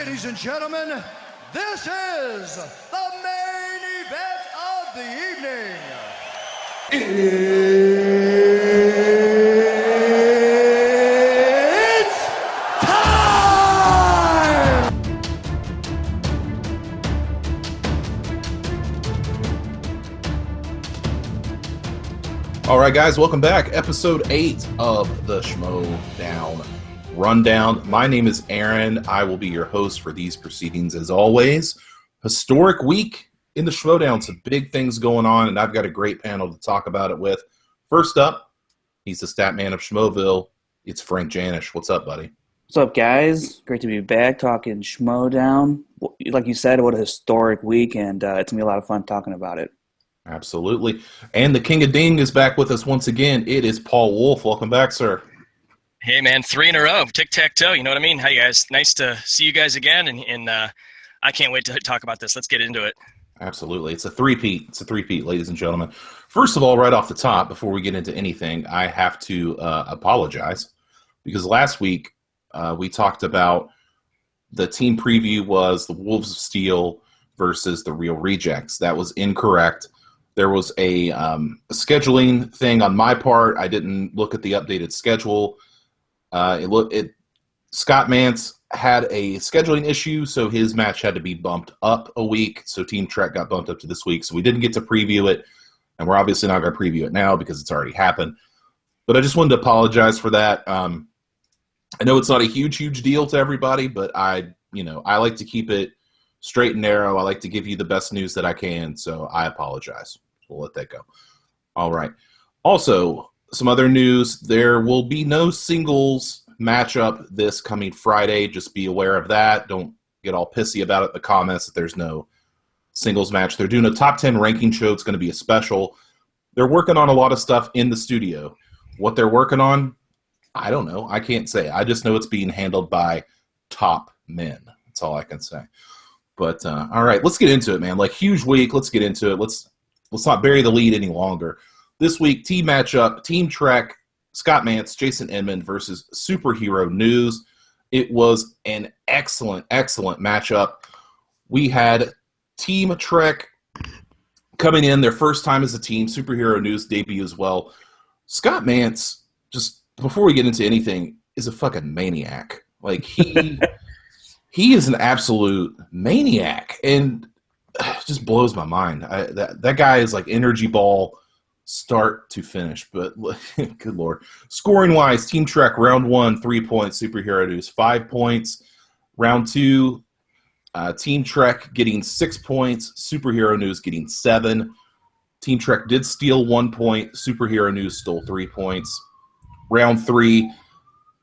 Ladies and gentlemen, this is the main event of the evening. It's time! All right, guys, welcome back. Episode 8 of the Schmoedown Rundown. My name is Aaron. I will be your host for these proceedings as always. Historic week in the Schmoedown. Some big things going on, and I've got a great panel to talk about it with. First up, he's the stat man of Schmoeville. It's Frank Janish. What's up, buddy? What's up, guys? Great to be back talking Schmoedown. Like you said, what a historic week, and it's going to be a lot of fun talking about it. Absolutely. And the King of Ding is back with us once again. It is Paul Wolf. Welcome back, sir. Hey, man, 3 in a row. Tic-tac-toe, you know what I mean? Hi, guys. Nice to see you guys again, and I can't wait to talk about this. Let's get into it. Absolutely. It's a three-peat. It's a three-peat, ladies and gentlemen. First of all, right off the top, before we get into anything, I have to apologize because last week we talked about the team preview was the Wolves of Steel versus the Real Rejects. That was incorrect. There was a scheduling thing on my part. I didn't look at the updated schedule. Scott Mance had a scheduling issue, so his match had to be bumped up a week. So Team Trek got bumped up to this week. So we didn't get to preview it, and we're obviously not going to preview it now because it's already happened. But I just wanted to apologize for that. I know it's not a huge deal to everybody, but I like to keep it straight and narrow. I like to give you the best news that I can, so I apologize. We'll let that go. All right. Also, some other news. There will be no singles matchup this coming Friday. Just be aware of that. Don't get all pissy about it in the comments that there's no singles match. They're doing a top 10 ranking show. It's going to be a special. They're working on a lot of stuff in the studio. What they're working on, I don't know. I can't say. I just know it's being handled by top men. That's all I can say. But all right, let's get into it, man. Like, huge week. Let's get into it. Let's not bury the lead any longer. This week, team matchup, Team Trek, Scott Mance, Jason Inman versus Superhero News. It was an excellent matchup. We had Team Trek coming in their first time as a team. Superhero News debut as well. Scott Mance, just before we get into anything, is a fucking maniac. Like, he is an absolute maniac, and it just blows my mind. That guy is like energy ball start to finish, but good Lord. Scoring-wise, Team Trek, round 1, 3 points. Superhero News, 5 points. Round 2, Team Trek getting 6 points. Superhero News getting 7. Team Trek did steal 1 point. Superhero News stole 3 points. Round 3,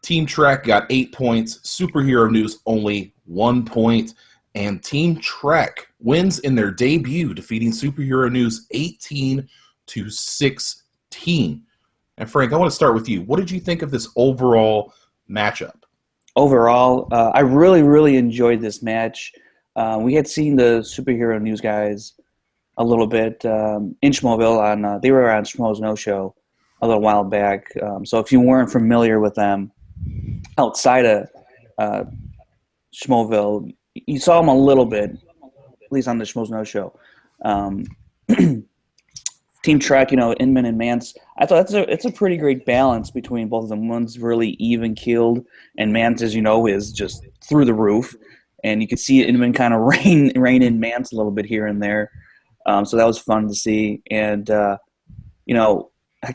Team Trek got 8 points. Superhero News only 1 point. And Team Trek wins in their debut, defeating Superhero News 18-16. And Frank, I want to start with you. What did you think of this overall matchup? Overall, I really enjoyed this match. We had seen the Superhero News guys a little bit in Schmoeville. They were on Schmo's No Show a little while back. So if you weren't familiar with them outside of Schmoeville, you saw them a little bit, at least on the Schmo's No Show. Team Trek, Inman and Mance, I thought it's a pretty great balance between both of them. One's really even-keeled, and Mance, as you know, is just through the roof. And you could see Inman kind of rein in Mance a little bit here and there. So that was fun to see. And, Hector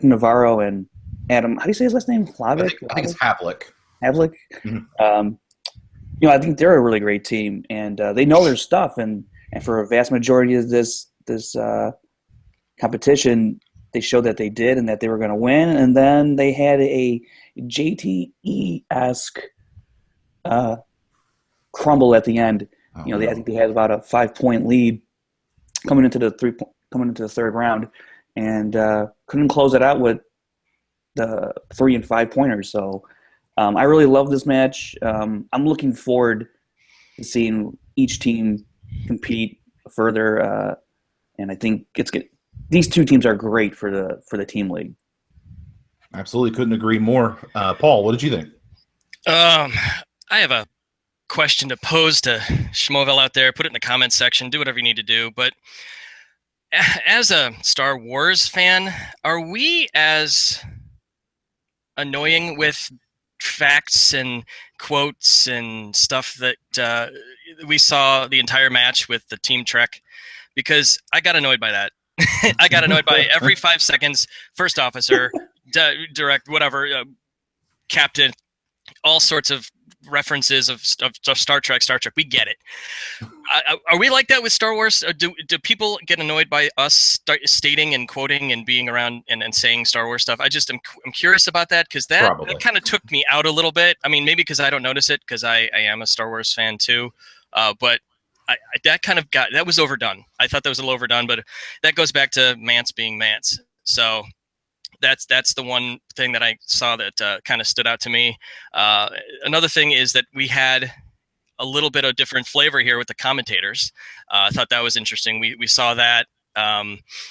Navarro and Adam, how do you say his last name? Havlik? I think it's Havlik. Havlik? Mm-hmm. I think they're a really great team, and they know their stuff. And for a vast majority of this competition, they showed that they did and that they were going to win. And then they had a JTE-esque crumble at the end. I think they had about a 5-point lead coming into the third round, and couldn't close it out with the 3 and 5 pointers. So I really love this match. I'm looking forward to seeing each team compete further, and I think these two teams are great for the team league. Absolutely, couldn't agree more. Paul, what did you think? I have a question to pose to Schmoedown out there. Put it in the comments section. Do whatever you need to do. But as a Star Wars fan, are we as annoying with facts and quotes and stuff that we saw the entire match with the Team Trek? Because I got annoyed by that. I got annoyed by every 5 seconds, first officer, direct, whatever, captain, all sorts of references of Star Trek. We get it. Are we like that with Star Wars? Do people get annoyed by us stating and quoting and being around and saying Star Wars stuff? I'm curious about that, because that kind of took me out a little bit. I mean, maybe because I don't notice it, because I am a Star Wars fan too. But that was overdone. I thought that was a little overdone, but that goes back to Mance being Mance. So that's the one thing that I saw that kind of stood out to me. Another thing is that we had a little bit of different flavor here with the commentators. I thought that was interesting. We saw that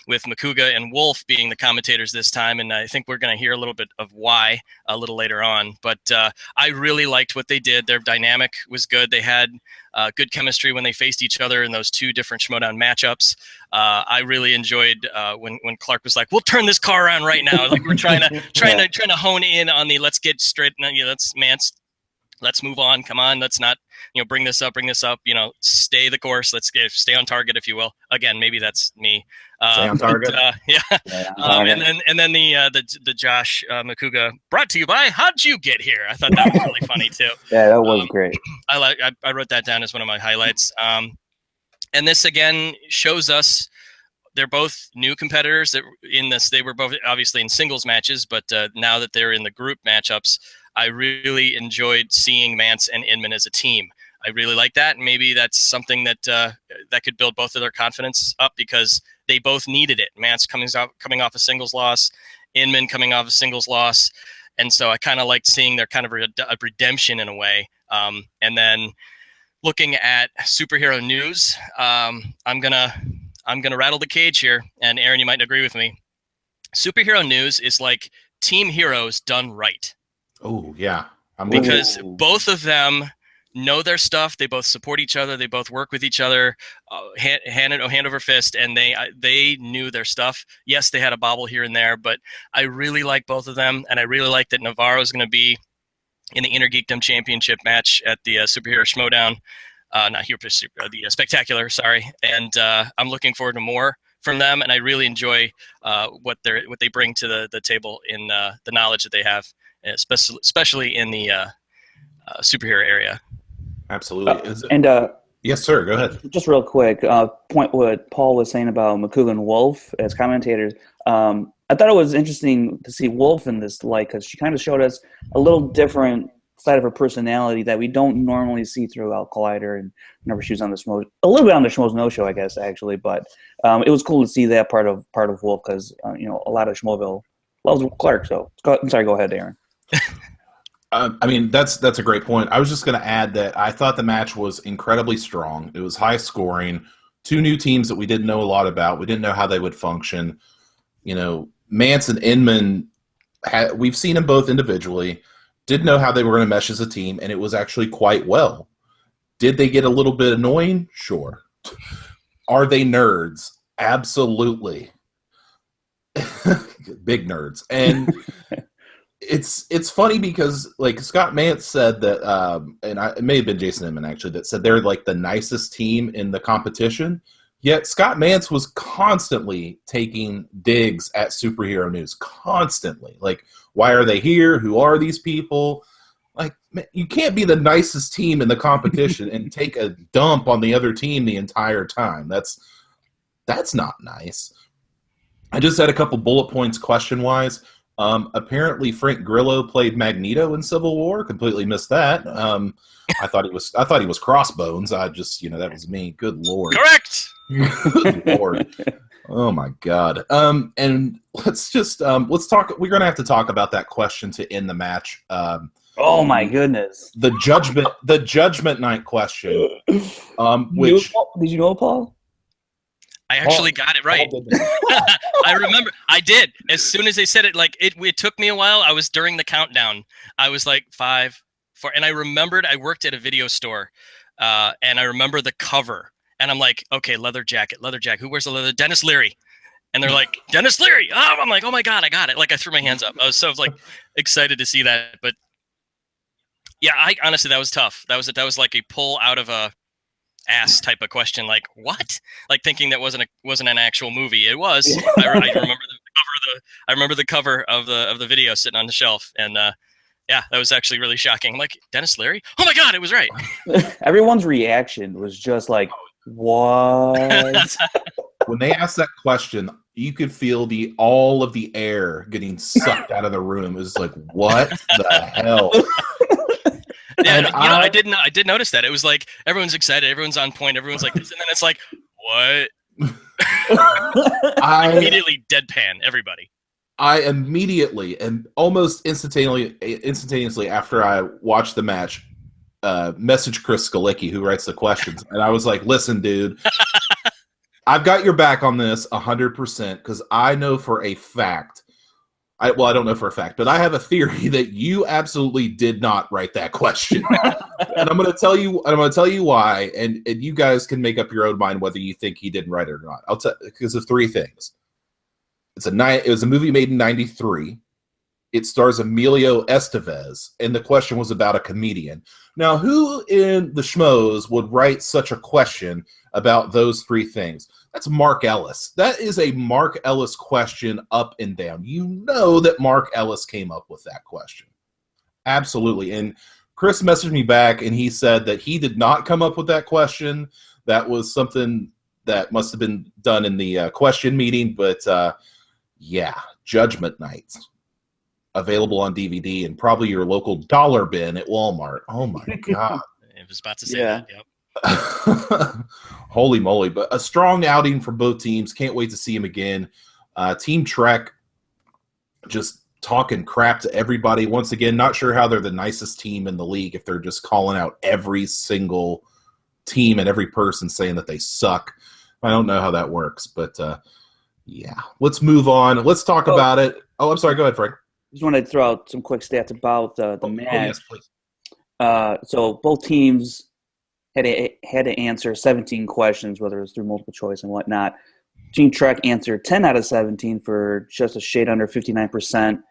with Makuga and Wolf being the commentators this time, and I think we're going to hear a little bit of why a little later on. But I really liked what they did. Their dynamic was good. They had good chemistry when they faced each other in those two different Schmoedown matchups. I really enjoyed when Clark was like, "We'll turn this car around right now." Like we're trying to hone in on the let's get straight. Let's Mance. Let's move on. Come on. Let's not, bring this up. Stay the course. Let's stay on target, if you will. Again, maybe that's me. Stay on target. And then the Josh Makuga, brought to you by How'd You Get Here? I thought that was really funny too. Yeah, that was great. I wrote that down as one of my highlights. And this again shows us they're both new competitors. That in this, they were both obviously in singles matches, but now that they're in the group matchups, I really enjoyed seeing Mance and Inman as a team. I really like that, and maybe that's something that that could build both of their confidence up, because they both needed it. Mance coming off a singles loss, Inman coming off a singles loss, and so I kind of liked seeing their kind of a redemption in a way. And then looking at superhero news, I'm gonna rattle the cage here, and Aaron, you might agree with me. Superhero news is like Team Heroes done right. Oh, yeah. Because both of them know their stuff. They both support each other. They both work with each other, hand over fist, and they knew their stuff. Yes, they had a bobble here and there, but I really like both of them, and I really like that Navarro is going to be in the Inner Geekdom Championship match at the Superhero Schmoedown, not here, the Spectacular, sorry. And I'm looking forward to more from them, and I really enjoy what they bring to the table in the knowledge that they have, especially in the superhero area. Absolutely. Yes, sir. Go ahead. Just real quick, point what Paul was saying about Makuga and Wolf as commentators. I thought it was interesting to see Wolf in this light, because she kind of showed us a little different side of her personality that we don't normally see throughout Collider and whenever she was on the Schmoes. A little bit on the Schmoes No Show, I guess, actually, but it was cool to see that part of Wolf, because a lot of Schmoeville loves Clark. So I'm sorry, go ahead, Aaron. I mean, that's a great point. I was just going to add that I thought the match was incredibly strong. It was high scoring. Two new teams that we didn't know a lot about. We didn't know how they would function. Mance and Inman, we've seen them both individually. Didn't know how they were going to mesh as a team, and it was actually quite well. Did they get a little bit annoying? Sure. Are they nerds? Absolutely. Big nerds. And it's funny because, like, Scott Mance said that, it may have been Jason Inman actually, that said they're like the nicest team in the competition. Yet Scott Mance was constantly taking digs at superhero news. Constantly. Like, why are they here? Who are these people? Like, man, you can't be the nicest team in the competition and take a dump on the other team the entire time. That's not nice. I just had a couple bullet points question-wise. Apparently Frank Grillo played Magneto in Civil War. Completely missed that. I thought he was Crossbones. I just, that was me. Good Lord. Correct. Good Lord. Oh my God. And let's talk. We're going to have to talk about that question to end the match. Oh my goodness. The judgment night question. Which did you know, Paul? I actually got it right. I remember. I did. As soon as they said it, like it took me a while. I was during the countdown. I was like 5, And I remembered I worked at a video store, and I remember the cover. And I'm like, okay, leather jacket. Who wears the leather? Dennis Leary. And they're like, Dennis Leary. Oh, I'm like, oh my God, I got it. Like I threw my hands up. I was so like excited to see that. But yeah, I honestly, that was tough. That was like a pull out of a ass type of question. Like what? Like thinking that wasn't an actual movie. It was. I remember the cover of the video sitting on the shelf, and yeah, that was actually really shocking. I'm like, Dennis Leary? Oh my God, it was right. Everyone's reaction was just like, what? When they asked that question, you could feel all of the air getting sucked out of the room. It was like, what the hell? Yeah, and, I did notice that. It was like everyone's excited, everyone's on point, everyone's like this, and then it's like, what? I immediately deadpan everybody. I immediately and almost instantaneously after I watched the match, messaged Chris Skalicki, who writes the questions, and I was like, listen, dude, I've got your back on this 100% because I know for a fact, I don't know for a fact, but I have a theory that you absolutely did not write that question. And I'm going to tell you why, and you guys can make up your own mind whether you think he didn't write it or not. I'll tell because of three things. It was a movie made in 93. It stars Emilio Estevez, and the question was about a comedian. Now, who in the Schmoes would write such a question about those three things? That's Mark Ellis. That is a Mark Ellis question up and down. You know that Mark Ellis came up with that question. Absolutely. And Chris messaged me back, and he said that he did not come up with that question. That was something that must have been done in the question meeting. But, yeah, Judgment Night. Available on DVD and probably your local dollar bin at Walmart. Oh, my God. I was about to say that, yep. Holy moly. But a strong outing for both teams. Can't wait to see him again. Team Trek just talking crap to everybody. Once again, not sure how they're the nicest team in the league if they're just calling out every single team and every person saying that they suck. I don't know how that works, but yeah. Let's move on. Let's talk about it. Oh, I'm sorry. Go ahead, Frank. Just want to throw out some quick stats about the match. Oh, yes, please. So both teams had to answer 17 questions, whether it was through multiple choice and whatnot. Team Trek answered 10 out of 17 for just a shade under 59%.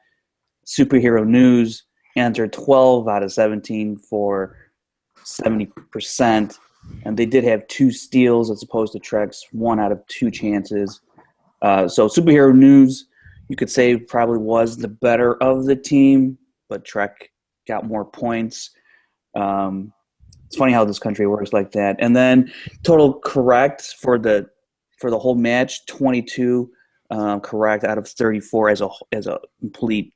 Superhero News answered 12 out of 17 for 70%. And they did have 2 steals as opposed to Trek's 1 out of 2 chances. So Superhero News, you could say, probably was the better of the team, but Trek got more points. It's funny how this country works like that. And then total correct for the whole match, 22 correct out of 34 as a complete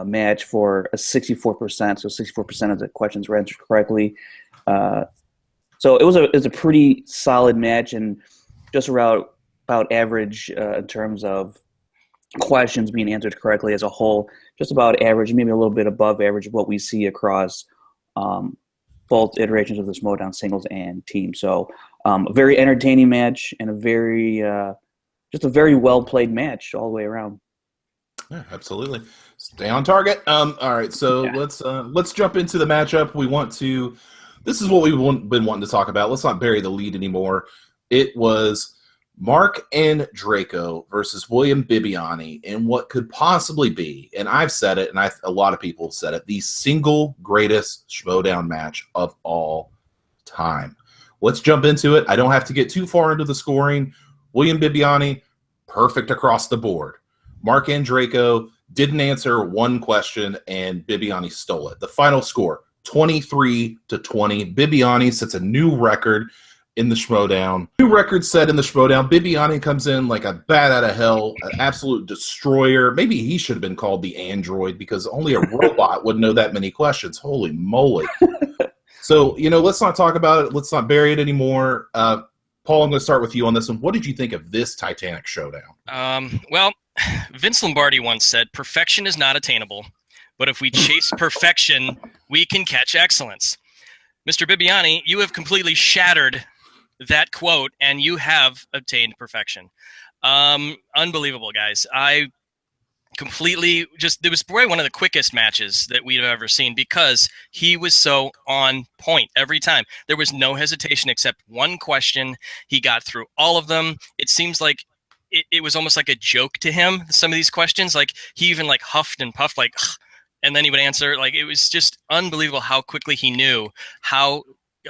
match for a 64%. So 64% of the questions were answered correctly. So it was a pretty solid match and just about average in terms of questions being answered correctly as a whole, just about average, maybe a little bit above average of what we see across both iterations of the Schmoedown singles and team. So a very entertaining match and a very well played match all the way around. Yeah, absolutely. Stay on target. All right, so let's jump into the matchup. This is what we've been wanting to talk about. Let's not bury the lead anymore. It was Mark and Draco versus William Bibbiani in what could possibly be, and I've said it, and a lot of people have said it, the single greatest Schmoedown match of all time. Let's jump into it. I don't have to get too far into the scoring. William Bibbiani, perfect across the board. Mark and Draco didn't answer one question, and Bibbiani stole it. The final score, 23-20. Bibbiani sets a new record in the Schmoedown. New record set in the Schmoedown. Bibbiani comes in like a bat out of hell, an absolute destroyer. Maybe he should have been called the android because only a robot would know that many questions. Holy moly. So, let's not talk about it. Let's not bury it anymore. Paul, I'm going to start with you on this one. What did you think of this Titanic showdown? Well, Vince Lombardi once said, perfection is not attainable, but if we chase perfection, we can catch excellence. Mr. Bibbiani, you have completely shattered that quote, and you have obtained perfection. Unbelievable, guys. completely just, it was probably one of the quickest matches that we've ever seen because he was so on point every time. There was no hesitation except one question. He got through all of them. It seems like it was almost like a joke to him, some of these questions. Like he even like huffed and puffed like, and then he would answer. Like it was just unbelievable how quickly he knew, how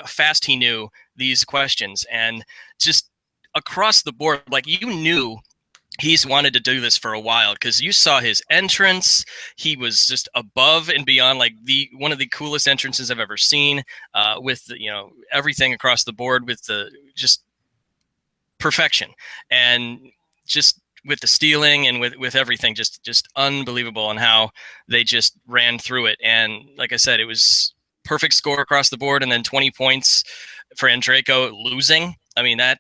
fast he knew these questions, and just across the board, like you knew he's wanted to do this for a while because you saw his entrance. He was just above and beyond, like one of the coolest entrances I've ever seen, with everything across the board, with the just perfection, and just with the stealing and with everything, just unbelievable on how they just ran through it. And like I said, it was perfect score across the board, and then 20 points for Andreyko losing. I mean, that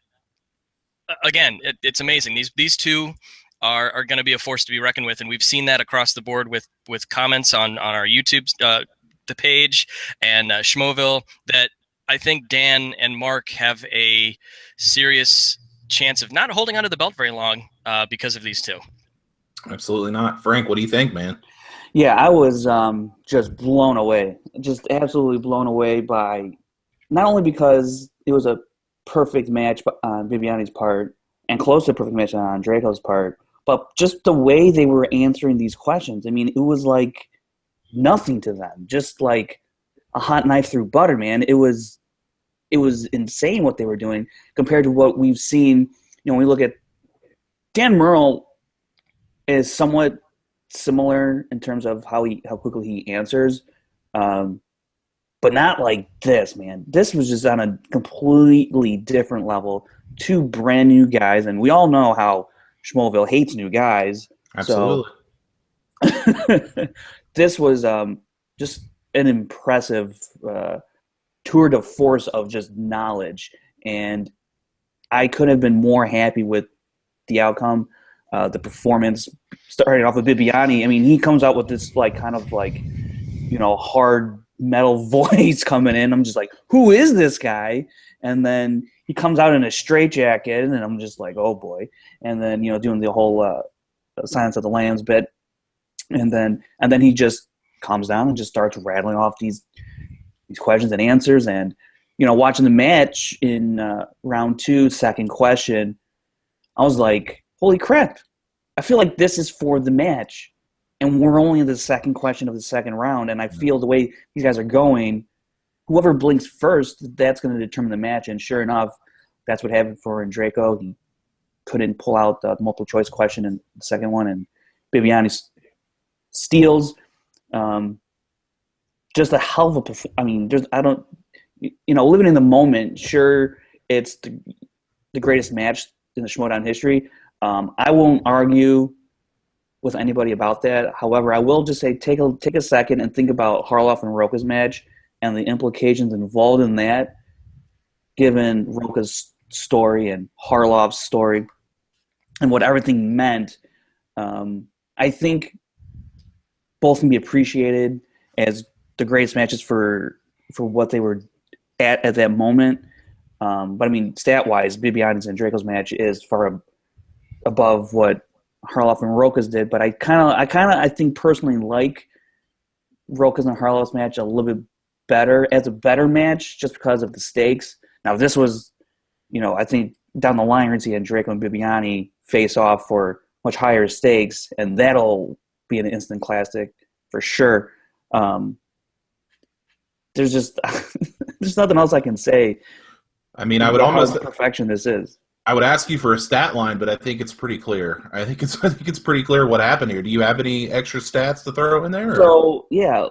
again, it's amazing. These two are going to be a force to be reckoned with, and we've seen that across the board with comments on our YouTube the page and Schmoeville, that I think Dan and Mark have a serious chance of not holding onto the belt very long because of these two. Absolutely not. Frank, what do you think, man? Yeah, I was just blown away, just absolutely blown away by, not only because it was a perfect match on Bibani's part and close to a perfect match on Andreyko's part, but just the way they were answering these questions. I mean, it was like nothing to them, just like a hot knife through butter, man. It was insane what they were doing compared to what we've seen. When we look at Dan Murrell, is somewhat similar in terms of how quickly he answers, but not like this, man. This was just on a completely different level. Two brand new guys, and we all know how Schmoeville hates new guys. Absolutely. So this was just an impressive tour de force of just knowledge, and I couldn't have been more happy with the outcome. The performance started off with Bibani. I mean, he comes out with this kind of hard metal voice coming in. I'm just like, who is this guy? And then he comes out in a straitjacket, and I'm just like, oh boy. And then doing the whole Silence of the Lambs bit, and then he just calms down and just starts rattling off these questions and answers. And watching the match in round 2, second question, I was like, holy crap! I feel like this is for the match. And we're only in the second question of the second round, and I feel the way these guys are going, whoever blinks first, that's going to determine the match. And sure enough, that's what happened for Andreyko. He couldn't pull out the multiple choice question in the second one, and Bibani steals. Just a hell of a performance. I mean, living in the moment, sure, it's the greatest match in the Schmoedown history. I won't argue with anybody about that. However, I will just say take a second and think about Harloff and Roka's match and the implications involved in that, given Roka's story and Harloff's story and what everything meant. I think both can be appreciated as the greatest matches for what they were at that moment. But I mean, stat-wise, Bibani's and Andreyko's match is far above what Harloff and Roka's did, but I think personally like Roka's and Harloff's match a little bit better as a better match just because of the stakes. Now this was, I think down the line we're going to see Andreyko and Bibani face off for much higher stakes, and that'll be an instant classic for sure. There's just there's nothing else I can say. I mean, I would almost perfection this is. I would ask you for a stat line, but I think it's pretty clear. I think it's pretty clear what happened here. Do you have any extra stats to throw in there? Or? So yeah,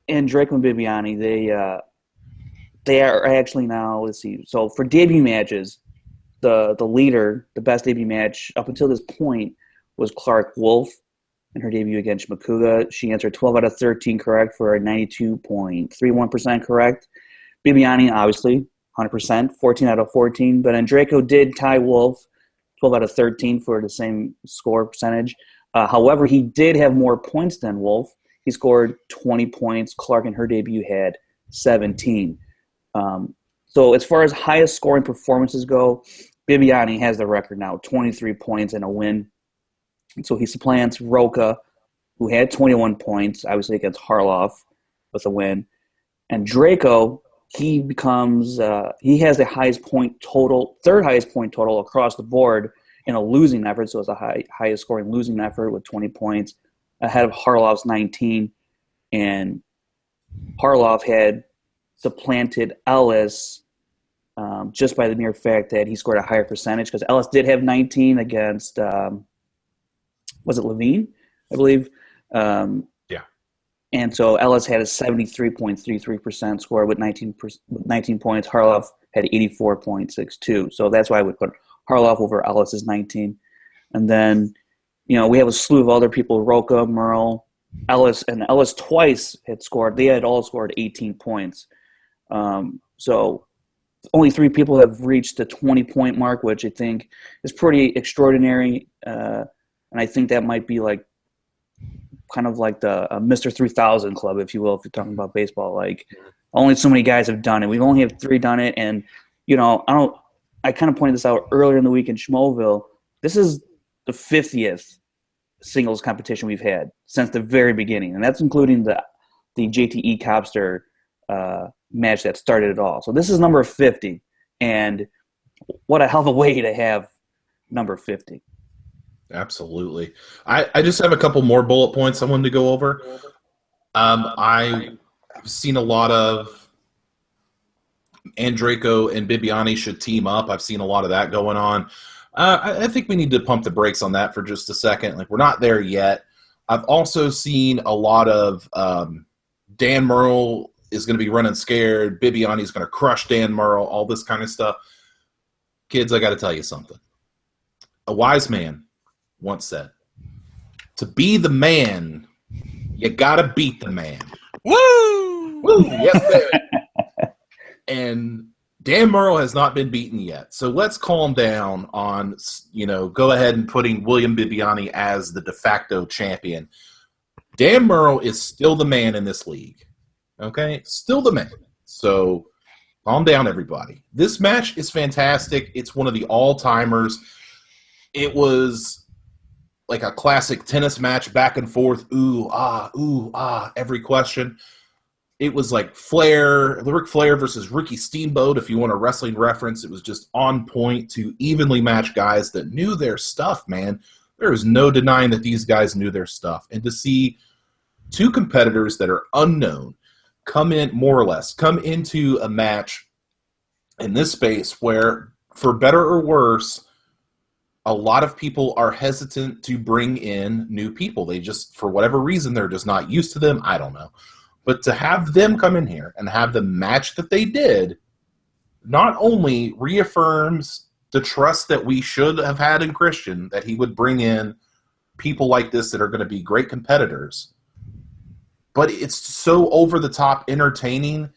Andreyko and Bibani, they are actually now. Let's see. So for debut matches, the leader, the best debut match up until this point was Clark Wolf in her debut against Makuga. She answered 12 out of 13 correct for a 92.31% correct. Bibani, obviously, 100%, 14 out of 14. But Andreyko did tie Wolf, 12 out of 13 for the same score percentage. However, he did have more points than Wolf. He scored 20 points. Clark in her debut had 17. So as far as highest scoring performances go, Bibani has the record now, 23 points and a win. So he supplants Roca, who had 21 points, obviously against Harloff with a win. And Draco, he becomes he has the highest point total, third highest point total across the board in a losing effort. So it's the highest scoring losing effort with 20 points ahead of Harloff's 19. And Harloff had supplanted Ellis just by the mere fact that he scored a higher percentage, because Ellis did have 19 against, was it Levine, I believe? Yeah. And so Ellis had a 73.33% score with 19 points. Harloff had 84.62. So that's why I would put Harloff over Ellis's 19. And then, we have a slew of other people, Roca, Merle, Ellis, and Ellis twice had scored. They had all scored 18 points. So only 3 people have reached the 20-point mark, which I think is pretty extraordinary. And I think that might be like kind of like the Mr. 3000 club, if you will, if you're talking about baseball. Like, only so many guys have done it. We've only have 3 done it. And, I kind of pointed this out earlier in the week in Schmoeville. This is the 50th singles competition we've had since the very beginning. And that's including the JTE Copster match that started it all. So this is number 50. And what a hell of a way to have number 50. Absolutely. I just have a couple more bullet points I wanted to go over. I've seen a lot of Andraco and Bibani should team up. I've seen a lot of that going on. I think we need to pump the brakes on that for just a second. Like, we're not there yet. I've also seen a lot of Dan Murrell is going to be running scared. Bibbiani's going to crush Dan Murrell, all this kind of stuff. Kids, I got to tell you something. A wise man once said, to be the man, you got to beat the man. Woo! Woo! Yes, baby. And Dan Murrell has not been beaten yet. So let's calm down on, go ahead and putting William Bibbiani as the de facto champion. Dan Murrell is still the man in this league. Okay? Still the man. So calm down, everybody. This match is fantastic. It's one of the all-timers. It was like a classic tennis match, back and forth, ooh, ah, every question. It was like Ric Flair versus Ricky Steamboat, if you want a wrestling reference. It was just on point to evenly matched guys that knew their stuff, man. There is no denying that these guys knew their stuff. And to see 2 competitors that are unknown come into a match in this space where, for better or worse, a lot of people are hesitant to bring in new people. They just, for whatever reason, they're just not used to them. I don't know. But to have them come in here and have the match that they did not only reaffirms the trust that we should have had in Kristian, that he would bring in people like this that are going to be great competitors, but it's so over-the-top entertaining.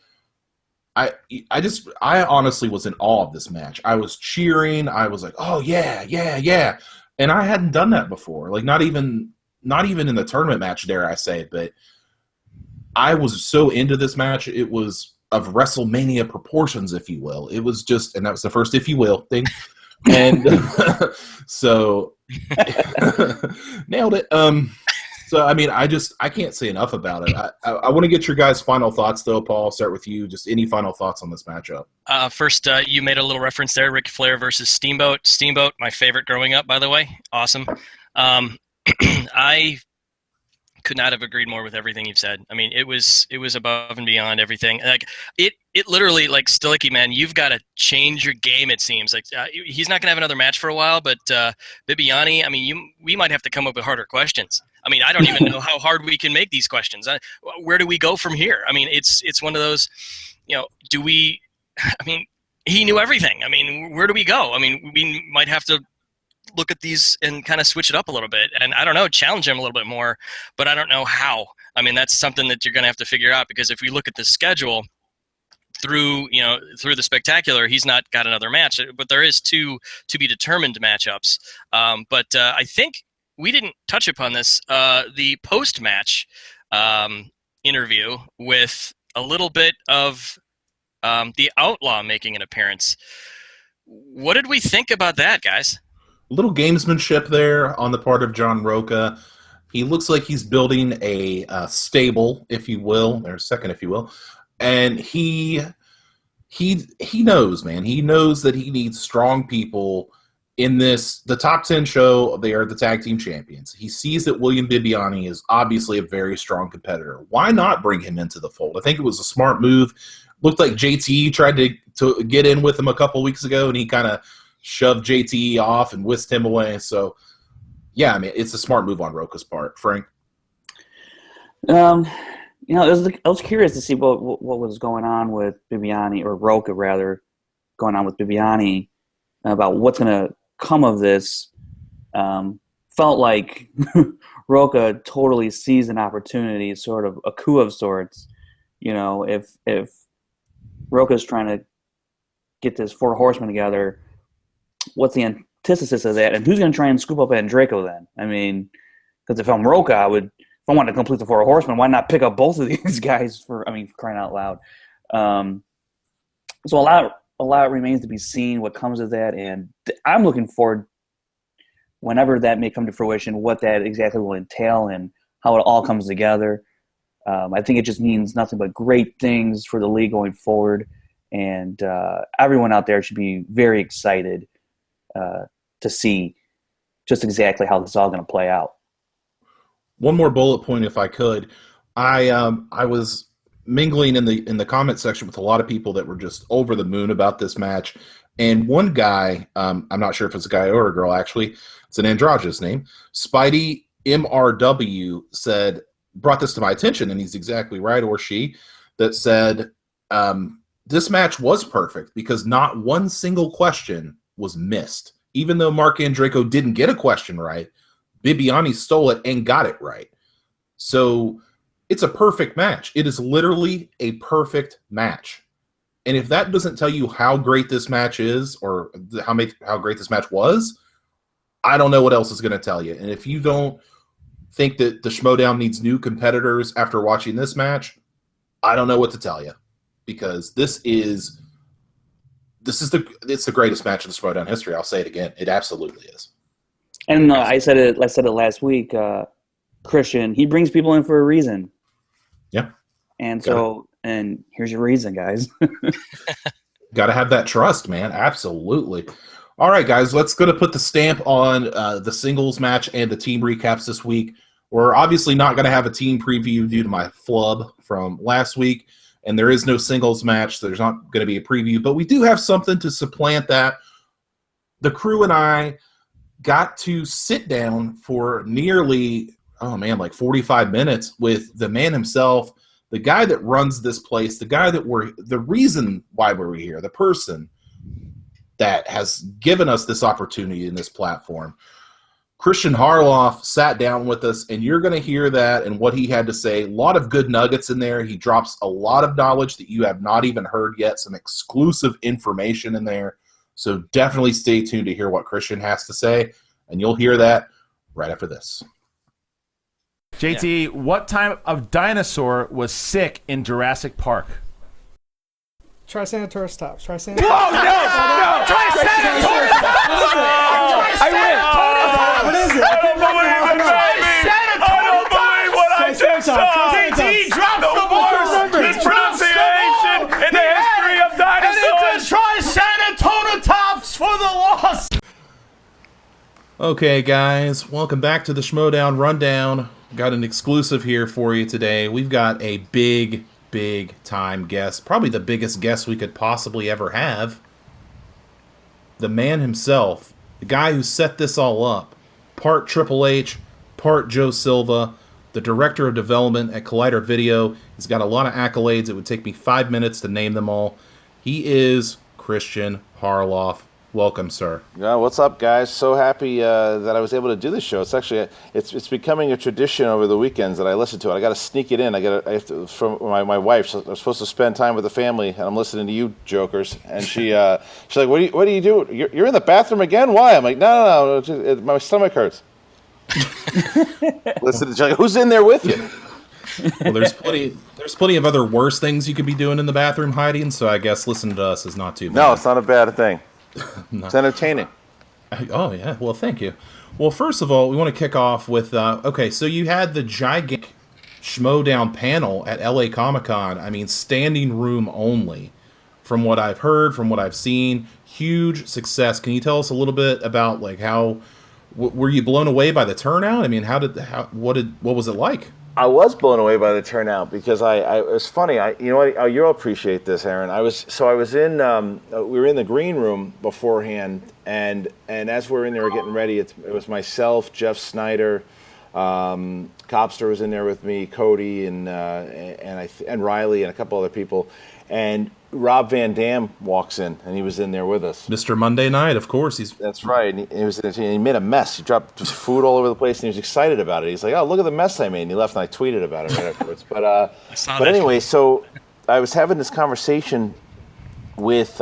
I honestly was in awe of this match. I was cheering. I was like, oh, yeah. And I hadn't done that before. Like, not even in the tournament match, dare I say, but I was so into this match. It was of WrestleMania proportions, if you will. It was just, and that was the first if you will thing. And so nailed it. So, I mean, I can't say enough about it. I want to get your guys' final thoughts, though, Paul. I'll start with you. Just any final thoughts on this matchup? First, you made a little reference there, Ric Flair versus Steamboat. Steamboat, my favorite growing up, by the way. Awesome. I could not have agreed more with everything you've said. I mean, it was above and beyond everything. Like it literally, like, Stilicky, man, you've got to change your game. It seems like he's not gonna have another match for a while, but Bibbiani, I mean, we might have to come up with harder questions. I mean, I don't even know how hard we can make these questions. Where do we go from here? I mean, it's one of those, I mean, he knew everything. I mean, where do we go? I mean, we might have to look at these and kind of switch it up a little bit, and I don't know, challenge him a little bit more, but I don't know how. I mean, that's something that you're going to have to figure out, because if we look at the schedule through the spectacular, he's not got another match, but there is 2 to be determined matchups. But I think we didn't touch upon this, the post-match interview with a little bit of the Outlaw making an appearance. What did we think about that, guys? little gamesmanship there on the part of John Roca. He looks like he's building a stable, if you will, or second, if you will, and he knows, man. He knows that he needs strong people in the top 10 show. They are the tag team champions. He sees that William Bibbiani is obviously a very strong competitor. Why not bring him into the fold? I think it was a smart move. Looked like JT tried to get in with him a couple weeks ago, and he kind of shoved JT off and whisked him away. So, yeah, I mean, it's a smart move on Roca's part. Frank? I was curious to see what was going on with Bibbiani, or Roca rather, going on with Bibbiani, about what's going to come of this. Felt like Roca totally seized an opportunity, sort of a coup of sorts. If Roca's trying to get this 4 horsemen together, what's the antithesis of that? And who's going to try and scoop up Andreyko then? I mean, because if I'm Roca, if I want to complete the 4 horsemen, why not pick up both of these guys for crying out loud? So a lot remains to be seen what comes of that, and I'm looking forward, whenever that may come to fruition, what that exactly will entail and how it all comes together. I think it just means nothing but great things for the league going forward, and everyone out there should be very excited to see just exactly how this is all going to play out. One more bullet point, if I could. I was mingling in the comment section with a lot of people that were just over the moon about this match, and one guy, I'm not sure if it's a guy or a girl, actually, it's an androgynous name, Spidey MRW brought this to my attention, and he's exactly right, or she, that said this match was perfect because not one single question was missed. Even though Mark Andreyko didn't get a question right, Bibbiani stole it and got it right. So it's a perfect match. It is literally a perfect match. And if that doesn't tell you how great this match is, or how great this match was, I don't know what else is going to tell you. And if you don't think that the Schmoedown needs new competitors after watching this match, I don't know what to tell you, because it's the greatest match in the Schmoedown history. I'll say it again. It absolutely is. And I said it last week. Kristian, he brings people in for a reason. Yeah. And and here's your reason, guys. Got to have that trust, man. Absolutely. All right, guys, let's go to put the stamp on the singles match and the team recaps this week. We're obviously not going to have a team preview due to my flub from last week, and there is no singles match, so there's not going to be a preview, but we do have something to supplant that. The crew and I got to sit down for nearly, 45 minutes with the man himself, the guy that runs this place, the reason why we're here, the person that has given us this opportunity in this platform. Kristian Harloff sat down with us, and you're going to hear that and what he had to say. A lot of good nuggets in there. He drops a lot of knowledge that you have not even heard yet, some exclusive information in there. So definitely stay tuned to hear what Kristian has to say, and you'll hear that right after this. JT, what type of dinosaur was sick in Jurassic Park? Triceratops tops. Oh, no! Triceratops! I win! What is it? I don't believe what I just saw! JT dropped the worst mispronunciation in the history of dinosaurs! And it's a Triceratops for the loss! Okay, guys, welcome back to the Schmoedown Rundown. Got an exclusive here for you today. We've got a big time guest, probably the biggest guest we could possibly ever have. The man himself, the guy who set this all up, part Triple H, part Joe Silva, the director of development at Collider Video. He's got a lot of accolades. It would take me 5 minutes to name them all. He is Kristian Harloff. Welcome, sir. Yeah, what's up, guys? So happy that I was able to do this show. It's actually it's becoming a tradition over the weekends that I listen to it. I got to sneak it in. I have to, from my wife. So I'm supposed to spend time with the family, and I'm listening to you jokers. And she's like, "What do you do? You're in the bathroom again? Why?" I'm like, "No, my stomach hurts." Listen, she's like, "Who's in there with you?" Well, there's plenty of other worse things you could be doing in the bathroom hiding. So I guess listening to us is not too bad. No, it's not a bad thing. No. It's entertaining. Oh, yeah. Well, thank you. Well, first of all, we want to kick off with, okay, so you had the gigantic Schmoedown panel at LA Comic-Con. I mean, standing room only. From what I've heard, from what I've seen, huge success. Can you tell us a little bit about, like, how, were you blown away by the turnout? I mean, what was it like? I was blown away by the turnout because it was funny. You know what? You'll appreciate this, Aaron. I was in. We were in the green room beforehand, and as we were in there getting ready, it was myself, Jeff Snyder, Copster was in there with me, Cody, and Riley, and a couple other people, and Rob Van Dam walks in, and he was in there with us. Mr. Monday Night, of course. That's right. And he made a mess. He dropped just food all over the place, and he was excited about it. He's like, "Oh, look at the mess I made." And he left, and I tweeted about it right afterwards. But anyway, so I was having this conversation with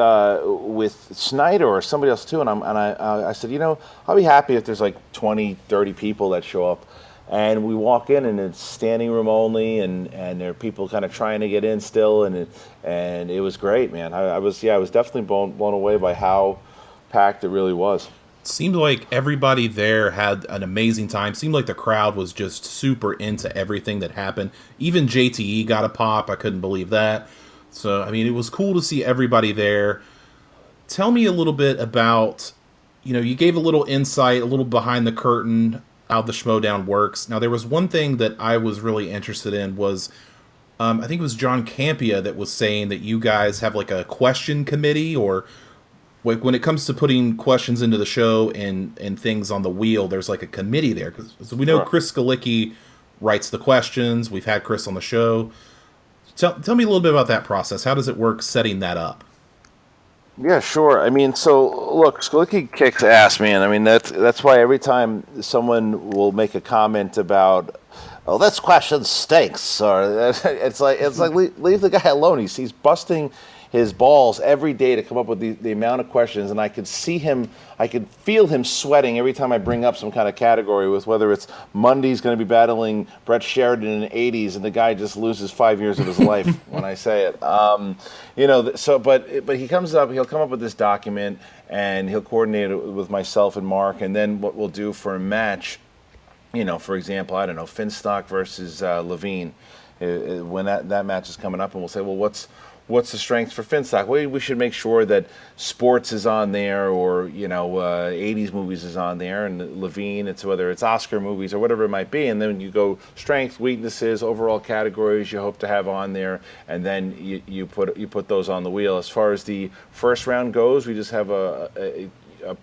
Snyder or somebody else too, and I said, I'll be happy if there's like 20, 30 people that show up. And we walk in, and it's standing room only, and there are people kind of trying to get in still, and it was great, man. I was definitely blown away by how packed it really was. Seemed like everybody there had an amazing time. Seemed like the crowd was just super into everything that happened. Even JTE got a pop. I couldn't believe that. So, I mean, it was cool to see everybody there. Tell me a little bit about, you gave a little insight, a little behind the curtain, how the Schmoedown works. Now, there was one thing that I was really interested in was, I think it was John Campia that was saying that you guys have like a question committee, or like when it comes to putting questions into the show and things on the wheel, there's like a committee there. Because we know Sure. Chris Skalicki writes the questions. We've had Chris on the show. Tell me a little bit about that process. How does it work setting that up? Yeah, sure. I mean, so look, Skalicki kicks ass, man. I mean, that's why every time someone will make a comment about, "Oh, this question stinks," or it's like leave the guy alone. He's busting his balls every day to come up with the amount of questions, and I could feel him sweating every time I bring up some kind of category with whether it's Mundy's going to be battling Brett Sheridan in the 80s, and the guy just loses 5 years of his life when I say it. But he comes up, he'll come up with this document, and he'll coordinate it with myself and Mark, and then what we'll do for a match, for example, I don't know, Finstock versus Levine, when that match is coming up, and we'll say, well, what's the strength for Finstock? Well, we should make sure that sports is on there, or 80s movies is on there, and Levine, it's whether it's Oscar movies or whatever it might be, and then you go strength, weaknesses, overall categories you hope to have on there, and then you put those on the wheel. As far as the first round goes, we just have a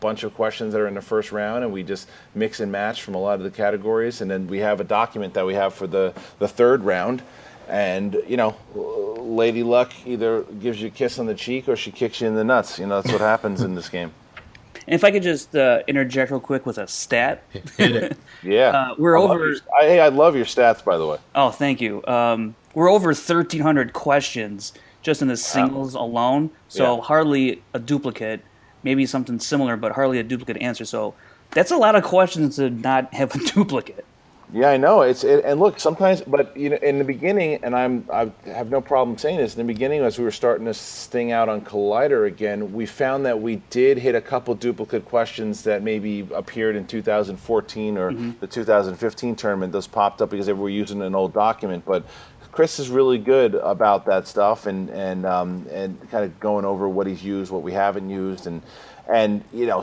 bunch of questions that are in the first round, and we just mix and match from a lot of the categories, and then we have a document that we have for the third round. And, Lady Luck either gives you a kiss on the cheek or she kicks you in the nuts. That's what happens in this game. And if I could just interject real quick with a stat. Yeah. We're over. I love your stats, by the way. Oh, thank you. We're over 1,300 questions just in the singles alone. So hardly a duplicate. Maybe something similar, but hardly a duplicate answer. So that's a lot of questions to not have a duplicate. Yeah, I know. And look, sometimes, but in the beginning, and I have no problem saying this. In the beginning, as we were starting this thing out on Collider again, we found that we did hit a couple duplicate questions that maybe appeared in 2014 or the 2015 tournament. Those popped up because they were using an old document. But Chris is really good about that stuff, and kind of going over what he's used, what we haven't used, and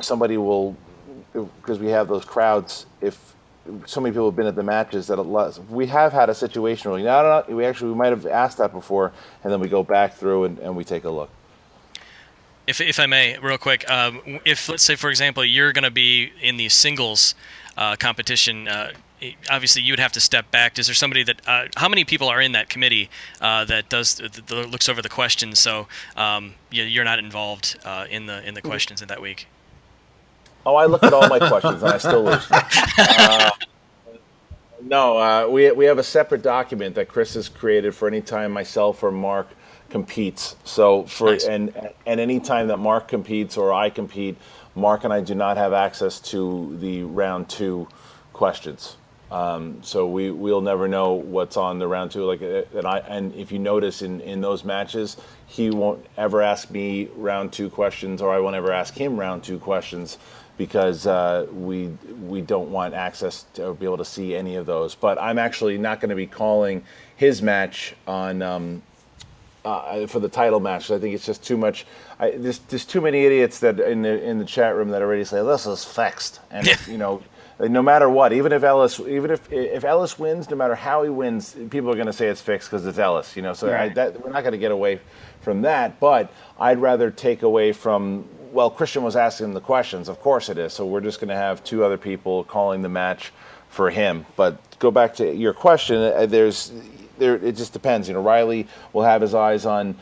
somebody will, because we have those crowds, if so many people have been at the matches that we have had a situation where we might have asked that before, and then we go back through and we take a look. If I may, real quick, if let's say, for example, you're going to be in the singles competition, obviously you'd have to step back. Is there somebody that? How many people are in that committee that looks over the questions? So you're not involved in the questions in that week. Oh, I look at all my questions and I still lose. No, we have a separate document that Chris has created for any time myself or Mark competes. So nice. and any time that Mark competes or I compete, Mark and I do not have access to the round 2 questions. So we'll never know what's on the round 2. And if you notice in those matches, he won't ever ask me round 2 questions, or I won't ever ask him round 2 questions. because we don't want access to or be able to see any of those. But I'm actually not going to be calling his match on for the title match. I think it's just too much. There's too many idiots that in the chat room that already say this is fixed, and if, no matter what, even if Ellis wins, no matter how he wins, people are going to say it's fixed because it's Ellis. So Right. we're not going to get away from that. But I'd rather take away from. Well, Kristian was asking the questions. Of course it is. So we're just going to have two other people calling the match for him. But go back to your question. It just depends. Riley will have his eyes on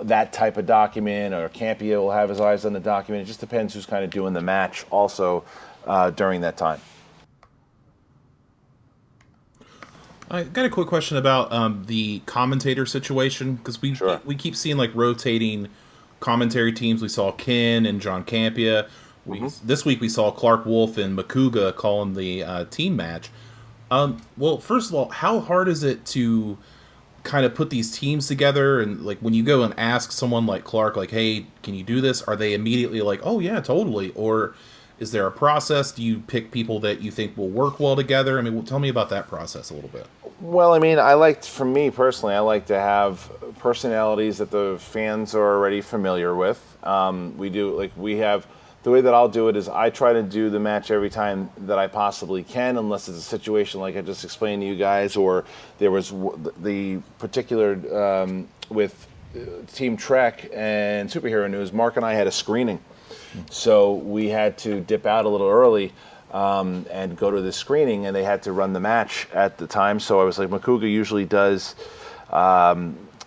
that type of document, or Campia will have his eyes on the document. It just depends who's kind of doing the match also during that time. I got a quick question about the commentator situation, because we keep seeing like rotating commentary teams. We saw Ken and John Campia. This week we saw Clark Wolf and Makuga calling the team match. Well, first of all, how hard is it to kind of put these teams together? And like when you go and ask someone like Clark, like, hey, can you do this? Are they immediately like, oh yeah, totally? Or is there a process? Do you pick people that you think will work well together? I mean, tell me about that process a little bit. Well, I mean, for me personally, I like to have personalities that the fans are already familiar with. The way that I'll do it is I try to do the match every time that I possibly can, unless it's a situation like I just explained to you guys, or there was the particular with Team Trek and Superhero News. Mark and I had a screening, so we had to dip out a little early and go to the screening, and they had to run the match at the time. So I was like, Makuga usually does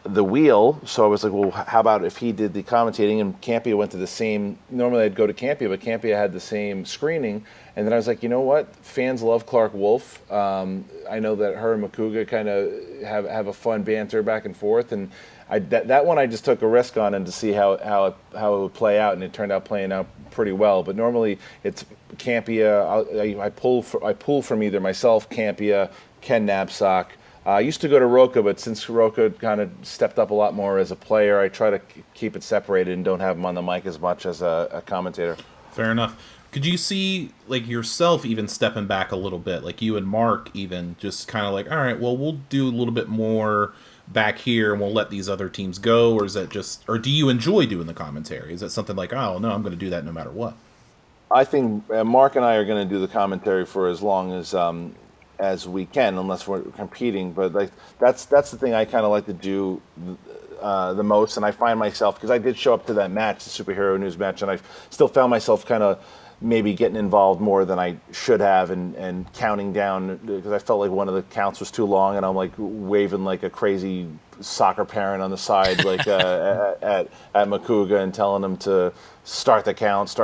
the wheel, so I was like, well, how about if he did the commentating, and Campia went to the same. Normally I'd go to Campia, but Campia had the same screening, and then I was like, you know what, fans love Clark Wolf. I know that her and Makuga kind of have a fun banter back and forth, and that one I just took a risk on and to see how it would play out, and it turned out playing out pretty well. But normally it's Campia. I pull from either myself, Campia, Ken Knapsack. I used to go to Roca, but since Roca kind of stepped up a lot more as a player, I try to keep it separated and don't have him on the mic as much as a commentator. Fair enough. Could you see like yourself even stepping back a little bit, like you and Mark even just kind of like, all right, well, we'll do a little bit more back here and we'll let these other teams go? Or is that or do you enjoy doing the commentary? Is that something like, oh no, I'm going to do that no matter what? I think Mark and I are going to do the commentary for as long as we can, unless we're competing. But like that's the thing I kind of like to do the most. And I find myself, because I did show up to that match, the Superhero News match, and I still found myself kind of maybe getting involved more than I should have, and counting down, because I felt like one of the counts was too long, and I'm like waving like a crazy soccer parent on the side, like at Makuga, and telling him to start the count.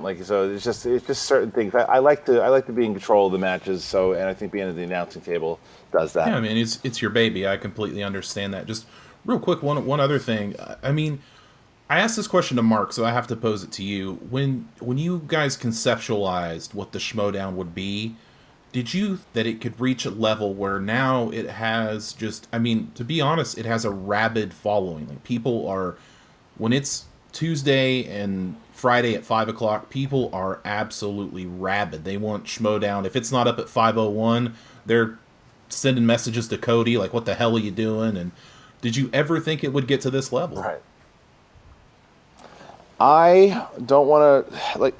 Like, so it's just certain things. I like to be in control of the matches. And I think being at the announcing table does that. Yeah, I mean, it's your baby. I completely understand that. Just real quick, one other thing. I mean, I asked this question to Mark, so I have to pose it to you. When you guys conceptualized what the Schmoedown would be, did you that it could reach a level where now it has just, I mean, to be honest, it has a rabid following. Like, people are, when it's Tuesday and Friday at 5 o'clock, people are absolutely rabid. They want Schmoedown. If it's not up at 5:01, they're sending messages to Cody like, what the hell are you doing? And did you ever think it would get to this level? Right. I don't want to, like,